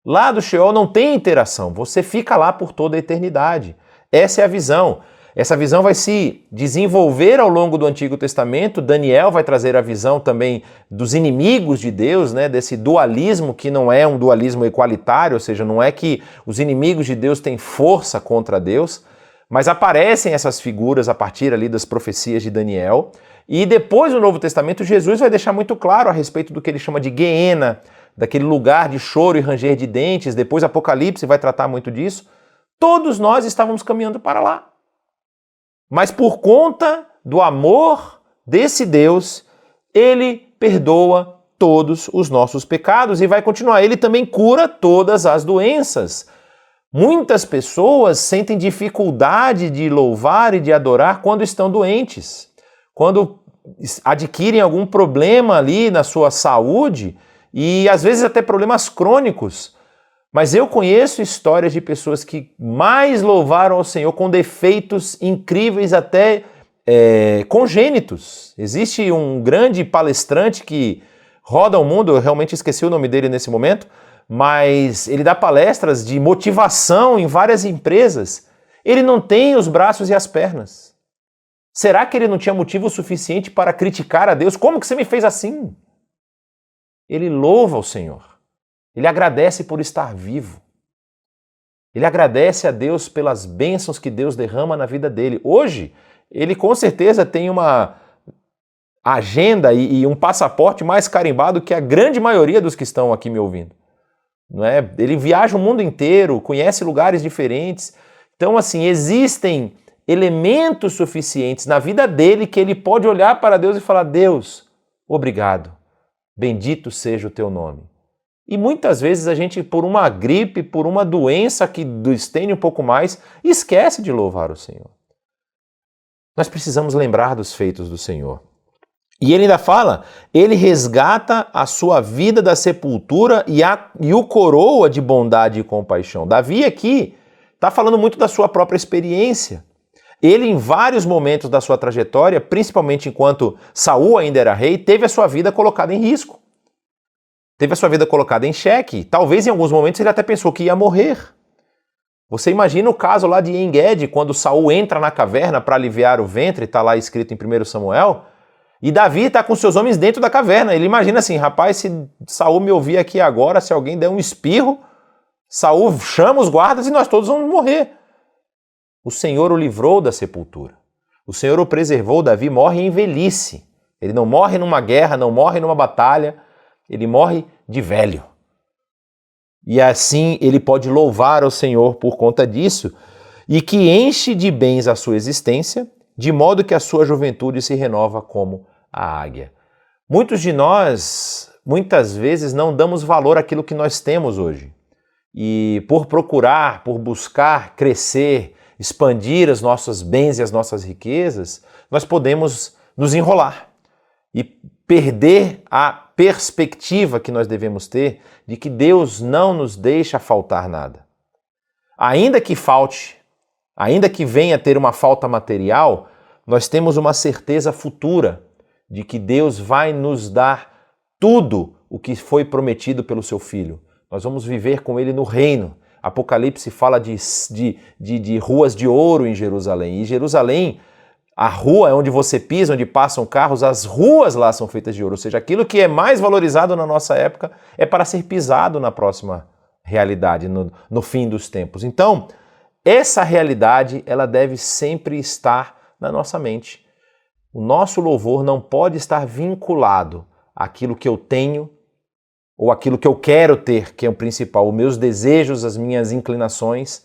lá do Sheol não tem interação, você fica lá por toda a eternidade. Essa é a visão. Essa visão vai se desenvolver ao longo do Antigo Testamento. Daniel vai trazer a visão também dos inimigos de Deus, né? Desse dualismo que não é um dualismo equalitário, ou seja, não é que os inimigos de Deus têm força contra Deus, mas aparecem essas figuras a partir ali das profecias de Daniel. E depois no Novo Testamento, Jesus vai deixar muito claro a respeito do que ele chama de Guiena, daquele lugar de choro e ranger de dentes. Depois Apocalipse vai tratar muito disso. Todos nós estávamos caminhando para lá. Mas por conta do amor desse Deus, ele perdoa todos os nossos pecados e vai continuar. Ele também cura todas as doenças. Muitas pessoas sentem dificuldade de louvar e de adorar quando estão doentes. Quando adquirem algum problema ali na sua saúde e às vezes até problemas crônicos. Mas eu conheço histórias de pessoas que mais louvaram ao Senhor com defeitos incríveis, até congênitos. Existe um grande palestrante que roda o mundo, eu realmente esqueci o nome dele nesse momento, mas ele dá palestras de motivação em várias empresas. Ele não tem os braços e as pernas. Será que ele não tinha motivo suficiente para criticar a Deus? Como que você me fez assim? Ele louva o Senhor. Ele agradece por estar vivo. Ele agradece a Deus pelas bênçãos que Deus derrama na vida dele. Hoje, ele com certeza tem uma agenda e um passaporte mais carimbado que a grande maioria dos que estão aqui me ouvindo. Não é? Ele viaja o mundo inteiro, conhece lugares diferentes. Então, assim, existem elementos suficientes na vida dele que ele pode olhar para Deus e falar: Deus, obrigado, bendito seja o teu nome. E muitas vezes a gente, por uma gripe, por uma doença que estende um pouco mais, esquece de louvar o Senhor. Nós precisamos lembrar dos feitos do Senhor. E ele ainda fala, ele resgata a sua vida da sepultura e o coroa de bondade e compaixão. Davi aqui está falando muito da sua própria experiência. Ele, em vários momentos da sua trajetória, principalmente enquanto Saul ainda era rei, teve a sua vida colocada em risco. Teve a sua vida colocada em xeque. Talvez em alguns momentos ele até pensou que ia morrer. Você imagina o caso lá de En-Gedi, quando Saul entra na caverna para aliviar o ventre, está lá escrito em 1 Samuel, e Davi está com seus homens dentro da caverna. Ele imagina assim, rapaz, se Saul me ouvir aqui agora, se alguém der um espirro, Saul chama os guardas e nós todos vamos morrer. O Senhor o livrou da sepultura. O Senhor o preservou. Davi morre em velhice. Ele não morre numa guerra, não morre numa batalha, ele morre de velho. E assim ele pode louvar ao Senhor por conta disso, e que enche de bens a sua existência, de modo que a sua juventude se renova como a águia. Muitos de nós, muitas vezes, não damos valor àquilo que nós temos hoje. E por procurar, por buscar crescer, expandir os nossos bens e as nossas riquezas, nós podemos nos enrolar e perder a perspectiva que nós devemos ter de que Deus não nos deixa faltar nada. Ainda que falte, ainda que venha a ter uma falta material, nós temos uma certeza futura de que Deus vai nos dar tudo o que foi prometido pelo seu Filho. Nós vamos viver com Ele no reino. Apocalipse fala de ruas de ouro em Jerusalém. E Jerusalém, a rua é onde você pisa, onde passam carros, as ruas lá são feitas de ouro. Ou seja, aquilo que é mais valorizado na nossa época é para ser pisado na próxima realidade, no fim dos tempos. Então, essa realidade, ela deve sempre estar na nossa mente. O nosso louvor não pode estar vinculado àquilo que eu tenho ou àquilo que eu quero ter, que é o principal, os meus desejos, as minhas inclinações.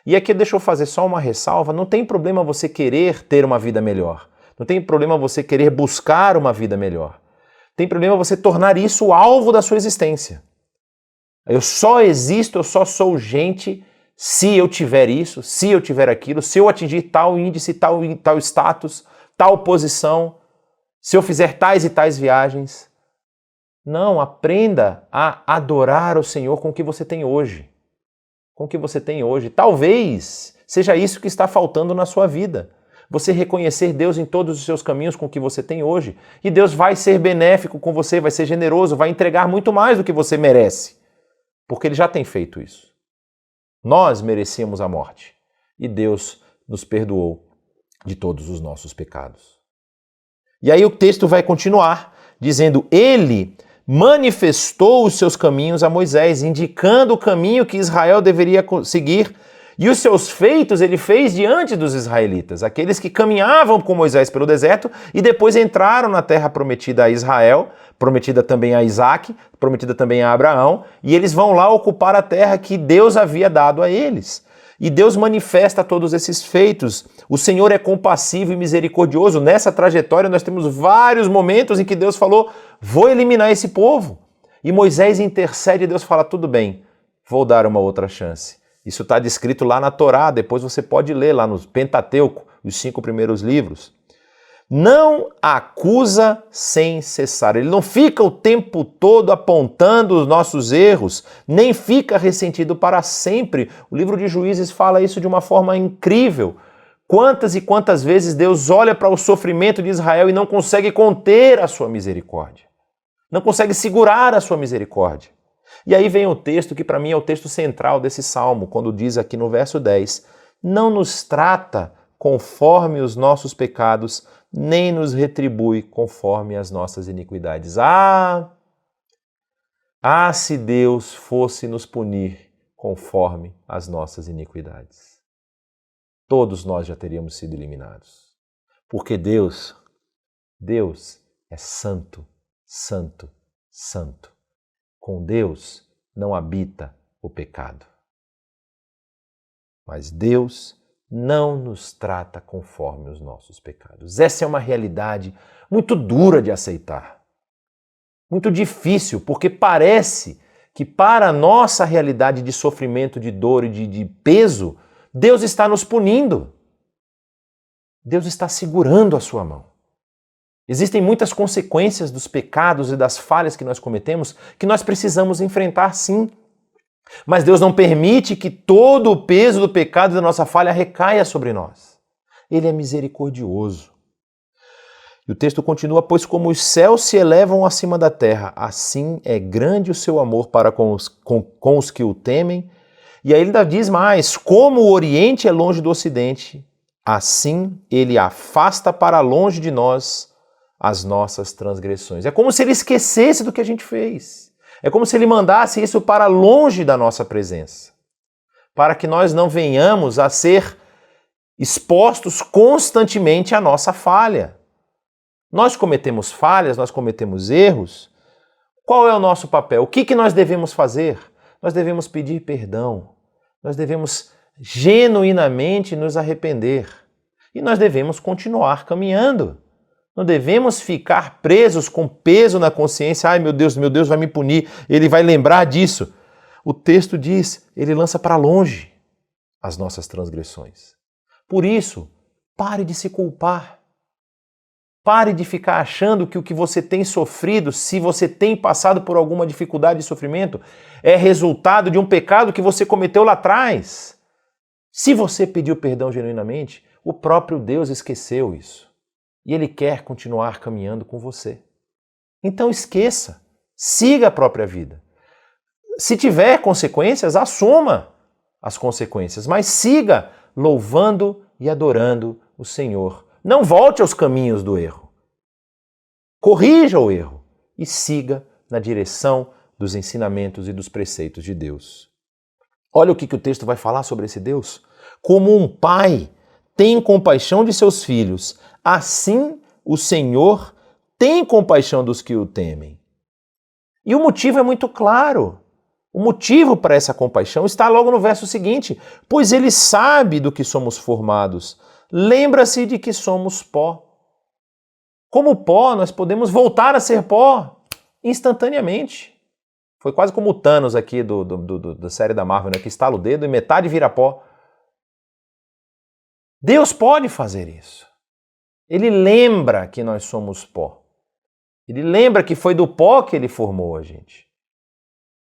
E aqui deixa eu fazer só uma ressalva, não tem problema você querer ter uma vida melhor. Não tem problema você querer buscar uma vida melhor. Tem problema você tornar isso o alvo da sua existência. Eu só existo, eu só sou gente se eu tiver isso, se eu tiver aquilo, se eu atingir tal índice, tal status, tal posição, se eu fizer tais e tais viagens. Não, aprenda a adorar o Senhor com o que você tem hoje. Com o que você tem hoje. Talvez seja isso que está faltando na sua vida. Você reconhecer Deus em todos os seus caminhos com o que você tem hoje. E Deus vai ser benéfico com você, vai ser generoso, vai entregar muito mais do que você merece. Porque Ele já tem feito isso. Nós merecíamos a morte. E Deus nos perdoou de todos os nossos pecados. E aí o texto vai continuar dizendo: Ele manifestou os seus caminhos a Moisés, indicando o caminho que Israel deveria seguir, e os seus feitos ele fez diante dos israelitas, aqueles que caminhavam com Moisés pelo deserto e depois entraram na terra prometida a Israel, prometida também a Isaac, prometida também a Abraão, e eles vão lá ocupar a terra que Deus havia dado a eles. E Deus manifesta todos esses feitos. O Senhor é compassivo e misericordioso. Nessa trajetória nós temos vários momentos em que Deus falou: vou eliminar esse povo. E Moisés intercede e Deus fala: tudo bem, vou dar uma outra chance. Isso está descrito lá na Torá, depois você pode ler lá no Pentateuco, os 5 primeiros livros. Não acusa sem cessar. Ele não fica o tempo todo apontando os nossos erros, nem fica ressentido para sempre. O livro de Juízes fala isso de uma forma incrível. Quantas e quantas vezes Deus olha para o sofrimento de Israel e não consegue conter a sua misericórdia. Não consegue segurar a sua misericórdia. E aí vem o texto que para mim é o texto central desse salmo, quando diz aqui no verso 10, não nos trata conforme os nossos pecados, nem nos retribui conforme as nossas iniquidades. Se Deus fosse nos punir conforme as nossas iniquidades. Todos nós já teríamos sido eliminados. Porque Deus é santo, santo, santo. Com Deus não habita o pecado. Mas Deus não nos trata conforme os nossos pecados. Essa é uma realidade muito dura de aceitar. Muito difícil, porque parece que para a nossa realidade de sofrimento, de dor e de peso, Deus está nos punindo. Deus está segurando a sua mão. Existem muitas consequências dos pecados e das falhas que nós cometemos que nós precisamos enfrentar, sim. Mas Deus não permite que todo o peso do pecado e da nossa falha recaia sobre nós. Ele é misericordioso. E o texto continua: pois como os céus se elevam acima da terra, assim é grande o seu amor para com os que o temem. E aí ele ainda diz mais: como o Oriente é longe do Ocidente, assim ele afasta para longe de nós as nossas transgressões. É como se ele esquecesse do que a gente fez. É como se ele mandasse isso para longe da nossa presença, para que nós não venhamos a ser expostos constantemente à nossa falha. Nós cometemos falhas, nós cometemos erros. Qual é o nosso papel? O que nós devemos fazer? Nós devemos pedir perdão. Nós devemos genuinamente nos arrepender. E nós devemos continuar caminhando. Não devemos ficar presos com peso na consciência. Ai, meu Deus vai me punir, ele vai lembrar disso. O texto diz, ele lança para longe as nossas transgressões. Por isso, pare de se culpar. Pare de ficar achando que o que você tem sofrido, se você tem passado por alguma dificuldade e sofrimento, é resultado de um pecado que você cometeu lá atrás. Se você pediu perdão genuinamente, o próprio Deus esqueceu isso. E Ele quer continuar caminhando com você. Então esqueça, siga a própria vida. Se tiver consequências, assuma as consequências, mas siga louvando e adorando o Senhor. Não volte aos caminhos do erro. Corrija o erro e siga na direção dos ensinamentos e dos preceitos de Deus. Olha o que o texto vai falar sobre esse Deus. Como um pai tem compaixão de seus filhos, assim o Senhor tem compaixão dos que o temem. E o motivo é muito claro. O motivo para essa compaixão está logo no verso seguinte: pois ele sabe do que somos formados, lembra-se de que somos pó. Como pó, nós podemos voltar a ser pó instantaneamente. Foi quase como o Thanos aqui da série da Marvel, né? Que estala o dedo e metade vira pó. Deus pode fazer isso. Ele lembra que nós somos pó. Ele lembra que foi do pó que ele formou a gente.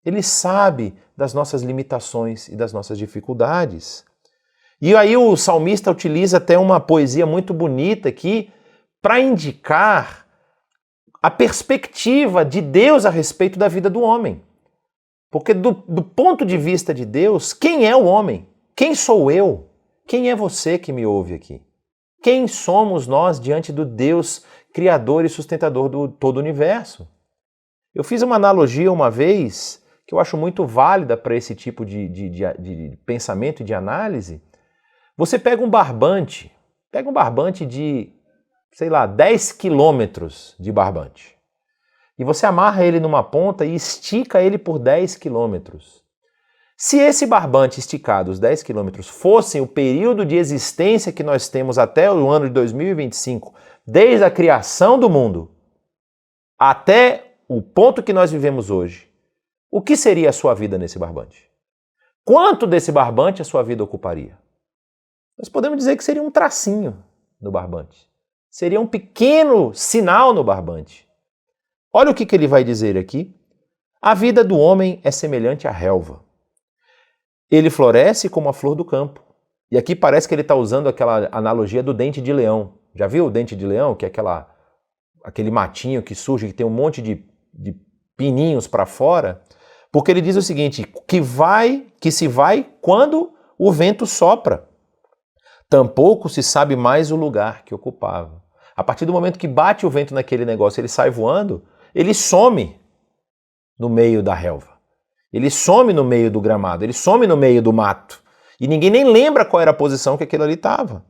Ele sabe das nossas limitações e das nossas dificuldades. E aí o salmista utiliza até uma poesia muito bonita aqui para indicar a perspectiva de Deus a respeito da vida do homem. Porque do ponto de vista de Deus, quem é o homem? Quem sou eu? Quem é você que me ouve aqui? Quem somos nós diante do Deus criador e sustentador do todo o universo? Eu fiz uma analogia uma vez que eu acho muito válida para esse tipo de pensamento e de análise. Você pega um barbante de, sei lá, 10 quilômetros de barbante. E você amarra ele numa ponta e estica ele por 10 quilômetros. Se esse barbante esticado, os 10 quilômetros, fossem o período de existência que nós temos até o ano de 2025, desde a criação do mundo até o ponto que nós vivemos hoje, o que seria a sua vida nesse barbante? Quanto desse barbante a sua vida ocuparia? Nós podemos dizer que seria um tracinho no barbante. Seria um pequeno sinal no barbante. Olha o que ele vai dizer aqui. A vida do homem é semelhante à relva. Ele floresce como a flor do campo. E aqui parece que ele está usando aquela analogia do dente de leão. Já viu o dente de leão? Que é aquele matinho que surge, que tem um monte de pininhos para fora. Porque ele diz o seguinte, que se vai quando o vento sopra. Tampouco se sabe mais o lugar que ocupava. A partir do momento que bate o vento naquele negócio, ele sai voando, ele some no meio da relva. Ele some no meio do gramado, ele some no meio do mato. E ninguém nem lembra qual era a posição que aquilo ali estava.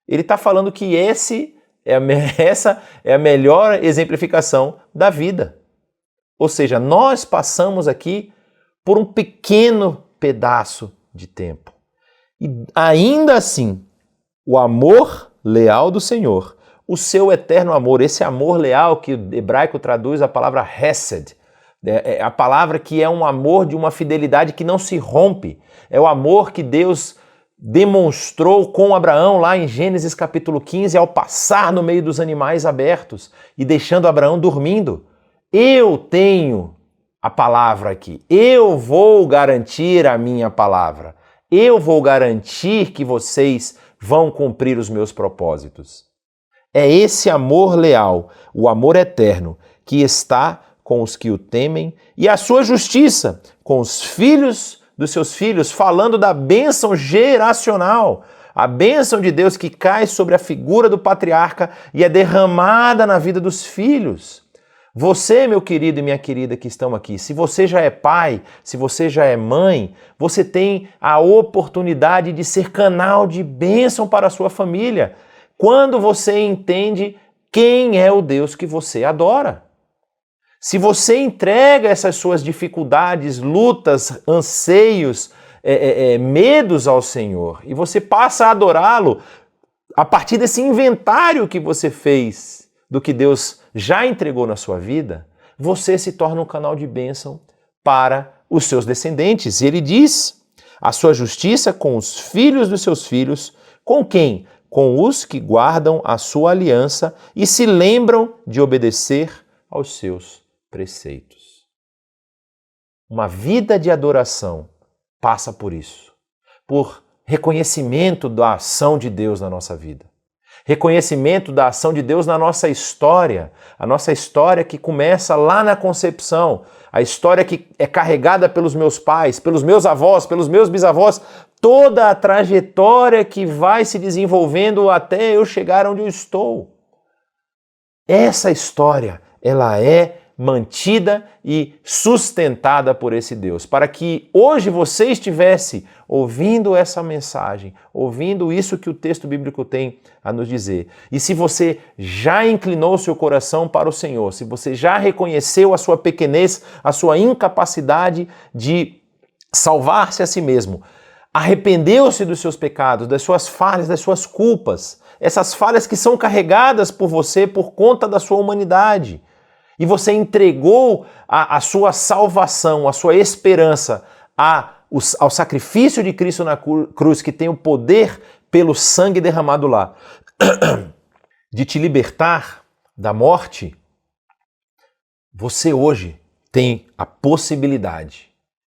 Ele está falando que essa é a melhor exemplificação da vida. Ou seja, nós passamos aqui por um pequeno pedaço de tempo. E ainda assim, o amor leal do Senhor, o seu eterno amor, esse amor leal que o hebraico traduz a palavra hesed, é a palavra que é um amor de uma fidelidade que não se rompe. É o amor que Deus demonstrou com Abraão lá em Gênesis capítulo 15, ao passar no meio dos animais abertos e deixando Abraão dormindo. Eu tenho a palavra aqui. Eu vou garantir a minha palavra. Eu vou garantir que vocês vão cumprir os meus propósitos. É esse amor leal, o amor eterno, que está com os que o temem, e a sua justiça com os filhos dos seus filhos, falando da bênção geracional, a bênção de Deus que cai sobre a figura do patriarca e é derramada na vida dos filhos. Você, meu querido e minha querida que estão aqui, se você já é pai, se você já é mãe, você tem a oportunidade de ser canal de bênção para a sua família, quando você entende quem é o Deus que você adora. Se você entrega essas suas dificuldades, lutas, anseios, medos ao Senhor, e você passa a adorá-lo a partir desse inventário que você fez do que Deus já entregou na sua vida, você se torna um canal de bênção para os seus descendentes. E ele diz, a sua justiça com os filhos dos seus filhos, com quem? Com os que guardam a sua aliança e se lembram de obedecer aos seus preceitos. Uma vida de adoração passa por isso, por reconhecimento da ação de Deus na nossa vida. Reconhecimento da ação de Deus na nossa história, a nossa história que começa lá na concepção, a história que é carregada pelos meus pais, pelos meus avós, pelos meus bisavós, toda a trajetória que vai se desenvolvendo até eu chegar onde eu estou. Essa história, ela é mantida e sustentada por esse Deus, para que hoje você estivesse ouvindo essa mensagem, ouvindo isso que o texto bíblico tem a nos dizer. E se você já inclinou seu coração para o Senhor, se você já reconheceu a sua pequenez, a sua incapacidade de salvar-se a si mesmo, arrependeu-se dos seus pecados, das suas falhas, das suas culpas, essas falhas que são carregadas por você por conta da sua humanidade, e você entregou a sua salvação, a sua esperança ao sacrifício de Cristo na cruz, que tem o poder pelo sangue derramado lá, de te libertar da morte, você hoje tem a possibilidade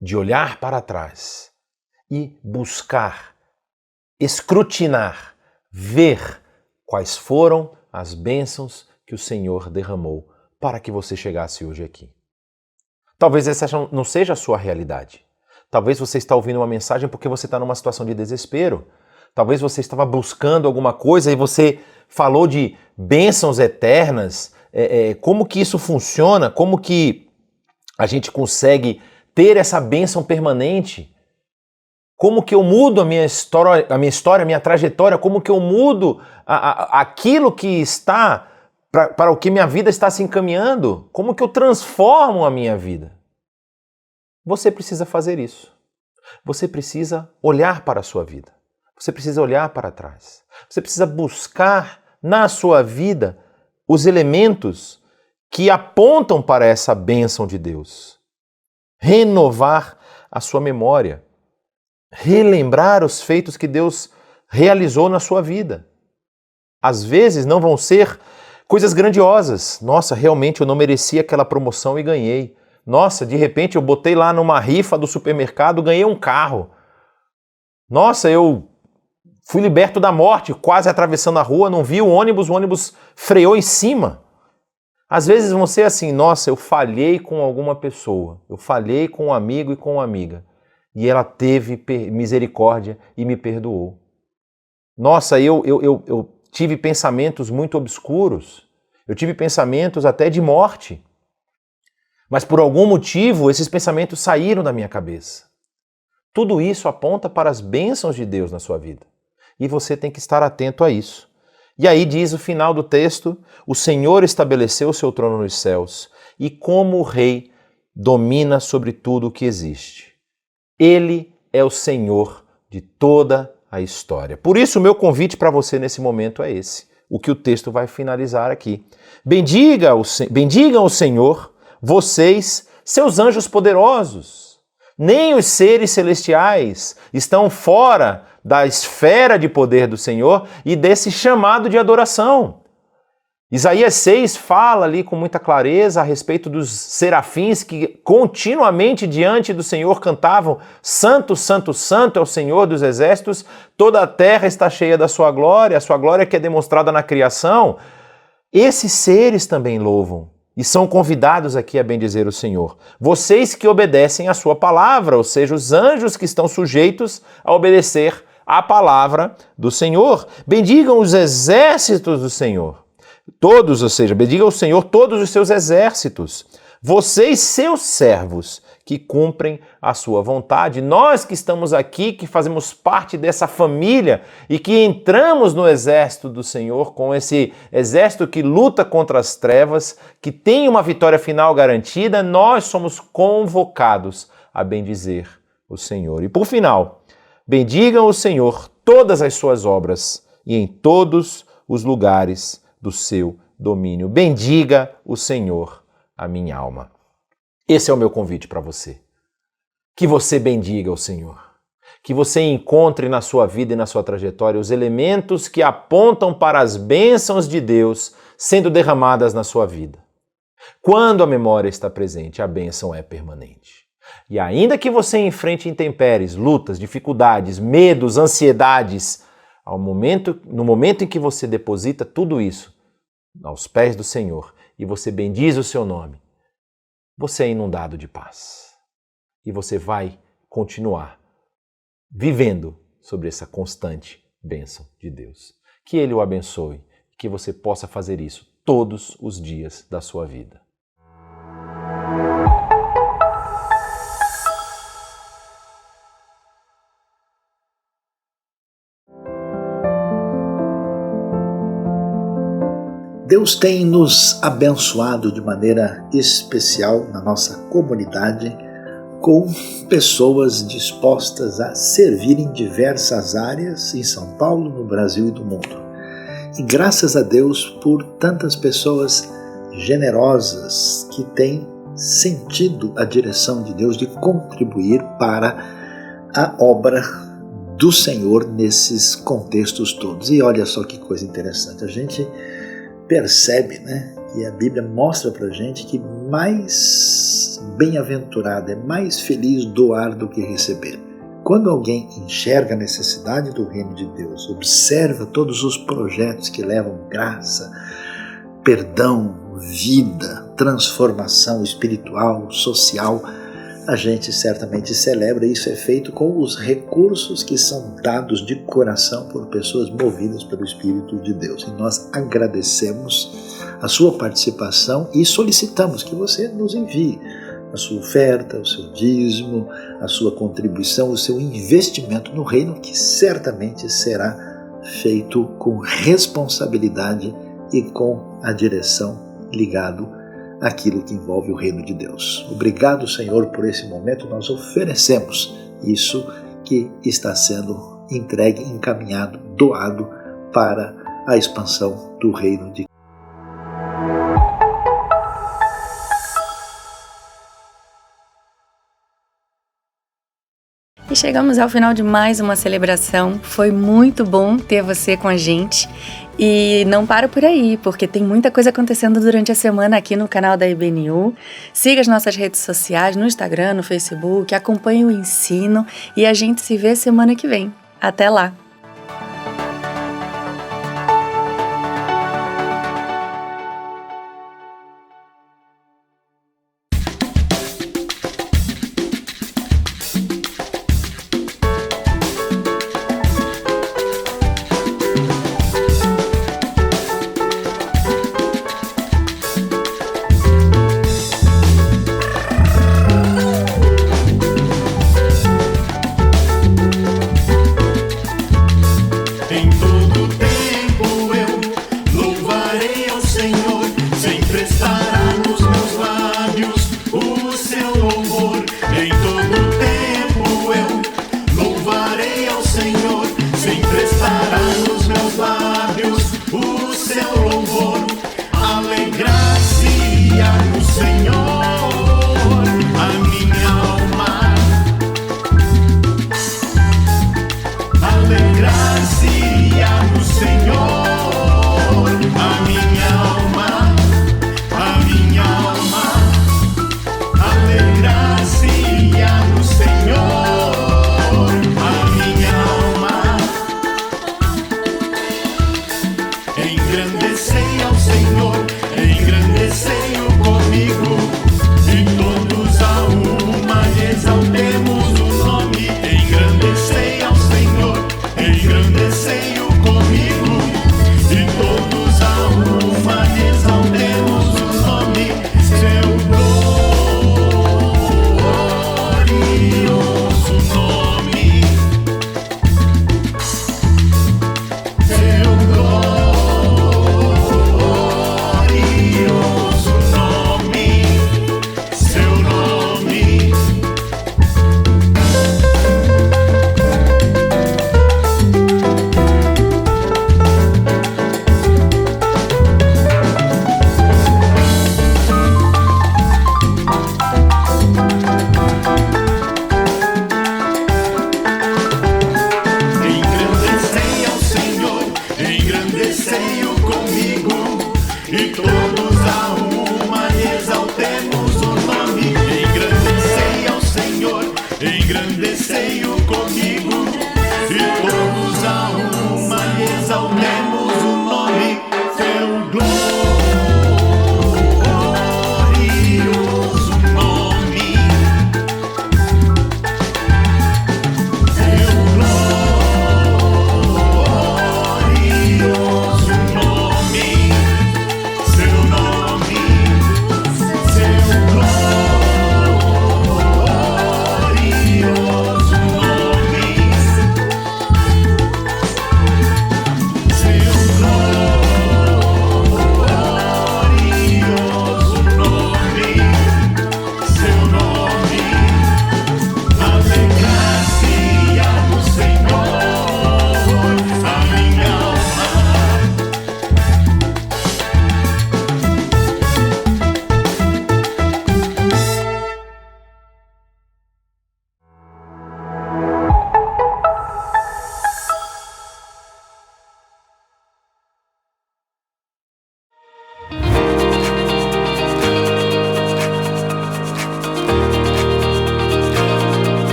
de olhar para trás e buscar, escrutinar, ver quais foram as bênçãos que o Senhor derramou para que você chegasse hoje aqui. Talvez essa não seja a sua realidade. Talvez você está ouvindo uma mensagem porque você está numa situação de desespero. Talvez você estava buscando alguma coisa e você falou de bênçãos eternas. Como que isso funciona? Como que a gente consegue ter essa bênção permanente? Como que eu mudo a minha história, a minha trajetória? Como que eu mudo aquilo que está para o que minha vida está se encaminhando? Como que eu transformo a minha vida? Você precisa fazer isso. Você precisa olhar para a sua vida. Você precisa olhar para trás. Você precisa buscar na sua vida os elementos que apontam para essa bênção de Deus. Renovar a sua memória. Relembrar os feitos que Deus realizou na sua vida. Às vezes não vão ser coisas grandiosas. Nossa, realmente eu não merecia aquela promoção e ganhei. Nossa, de repente eu botei lá numa rifa do supermercado, ganhei um carro. Nossa, eu fui liberto da morte, quase atravessando a rua, não vi o ônibus freou em cima. Às vezes vão ser assim, nossa, eu falhei com alguma pessoa, eu falhei com um amigo e com uma amiga, e ela teve misericórdia e me perdoou. Nossa, eu tive pensamentos muito obscuros, eu tive pensamentos até de morte, mas por algum motivo esses pensamentos saíram da minha cabeça. Tudo isso aponta para as bênçãos de Deus na sua vida. E você tem que estar atento a isso. E aí diz o final do texto, o Senhor estabeleceu o seu trono nos céus e como rei domina sobre tudo o que existe. Ele é o Senhor de toda a história. Por isso o meu convite para você nesse momento é esse, o que o texto vai finalizar aqui. Bendigam o Senhor, vocês, seus anjos poderosos. Nem os seres celestiais estão fora da esfera de poder do Senhor e desse chamado de adoração. Isaías 6 fala ali com muita clareza a respeito dos serafins que continuamente diante do Senhor cantavam Santo, Santo, Santo é o Senhor dos exércitos, toda a terra está cheia da sua glória, a sua glória que é demonstrada na criação. Esses seres também louvam. E são convidados aqui a bendizer o Senhor. Vocês que obedecem à sua palavra, ou seja, os anjos que estão sujeitos a obedecer à palavra do Senhor. Bendigam os exércitos do Senhor. Todos, ou seja, bendigam o Senhor todos os seus exércitos. Vocês, seus servos, que cumprem a sua vontade. Nós que estamos aqui, que fazemos parte dessa família e que entramos no exército do Senhor, com esse exército que luta contra as trevas, que tem uma vitória final garantida, nós somos convocados a bendizer o Senhor. E por final, bendigam o Senhor todas as suas obras e em todos os lugares do seu domínio. Bendiga o Senhor a minha alma. Esse é o meu convite para você. Que você bendiga o Senhor. Que você encontre na sua vida e na sua trajetória os elementos que apontam para as bênçãos de Deus sendo derramadas na sua vida. Quando a memória está presente, a bênção é permanente. E ainda que você enfrente intempéries, lutas, dificuldades, medos, ansiedades, no momento em que você deposita tudo isso aos pés do Senhor e você bendiz o seu nome, você é inundado de paz. E você vai continuar vivendo sobre essa constante bênção de Deus. Que Ele o abençoe, que você possa fazer isso todos os dias da sua vida. Deus tem nos abençoado de maneira especial na nossa comunidade com pessoas dispostas a servir em diversas áreas em São Paulo, no Brasil e no mundo. E graças a Deus por tantas pessoas generosas que têm sentido a direção de Deus de contribuir para a obra do Senhor nesses contextos todos. E olha só que coisa interessante, a gente percebe, que a Bíblia mostra para a gente que mais bem-aventurado, é mais feliz doar do que receber. Quando alguém enxerga a necessidade do reino de Deus, observa todos os projetos que levam graça, perdão, vida, transformação espiritual, social, a gente certamente celebra. Isso é feito com os recursos que são dados de coração por pessoas movidas pelo Espírito de Deus. E nós agradecemos a sua participação e solicitamos que você nos envie a sua oferta, o seu dízimo, a sua contribuição, o seu investimento no reino, que certamente será feito com responsabilidade e com a direção ligado àquilo que envolve o reino de Deus. Obrigado, Senhor, por esse momento. Nós oferecemos isso que está sendo entregue, encaminhado, doado para a expansão do reino de Deus. E chegamos ao final de mais uma celebração. Foi muito bom ter você com a gente. E não para por aí, porque tem muita coisa acontecendo durante a semana aqui no canal da IBNU. Siga as nossas redes sociais, no Instagram, no Facebook, acompanhe o ensino e a gente se vê semana que vem. Até lá! Alegrar-se-á no Senhor.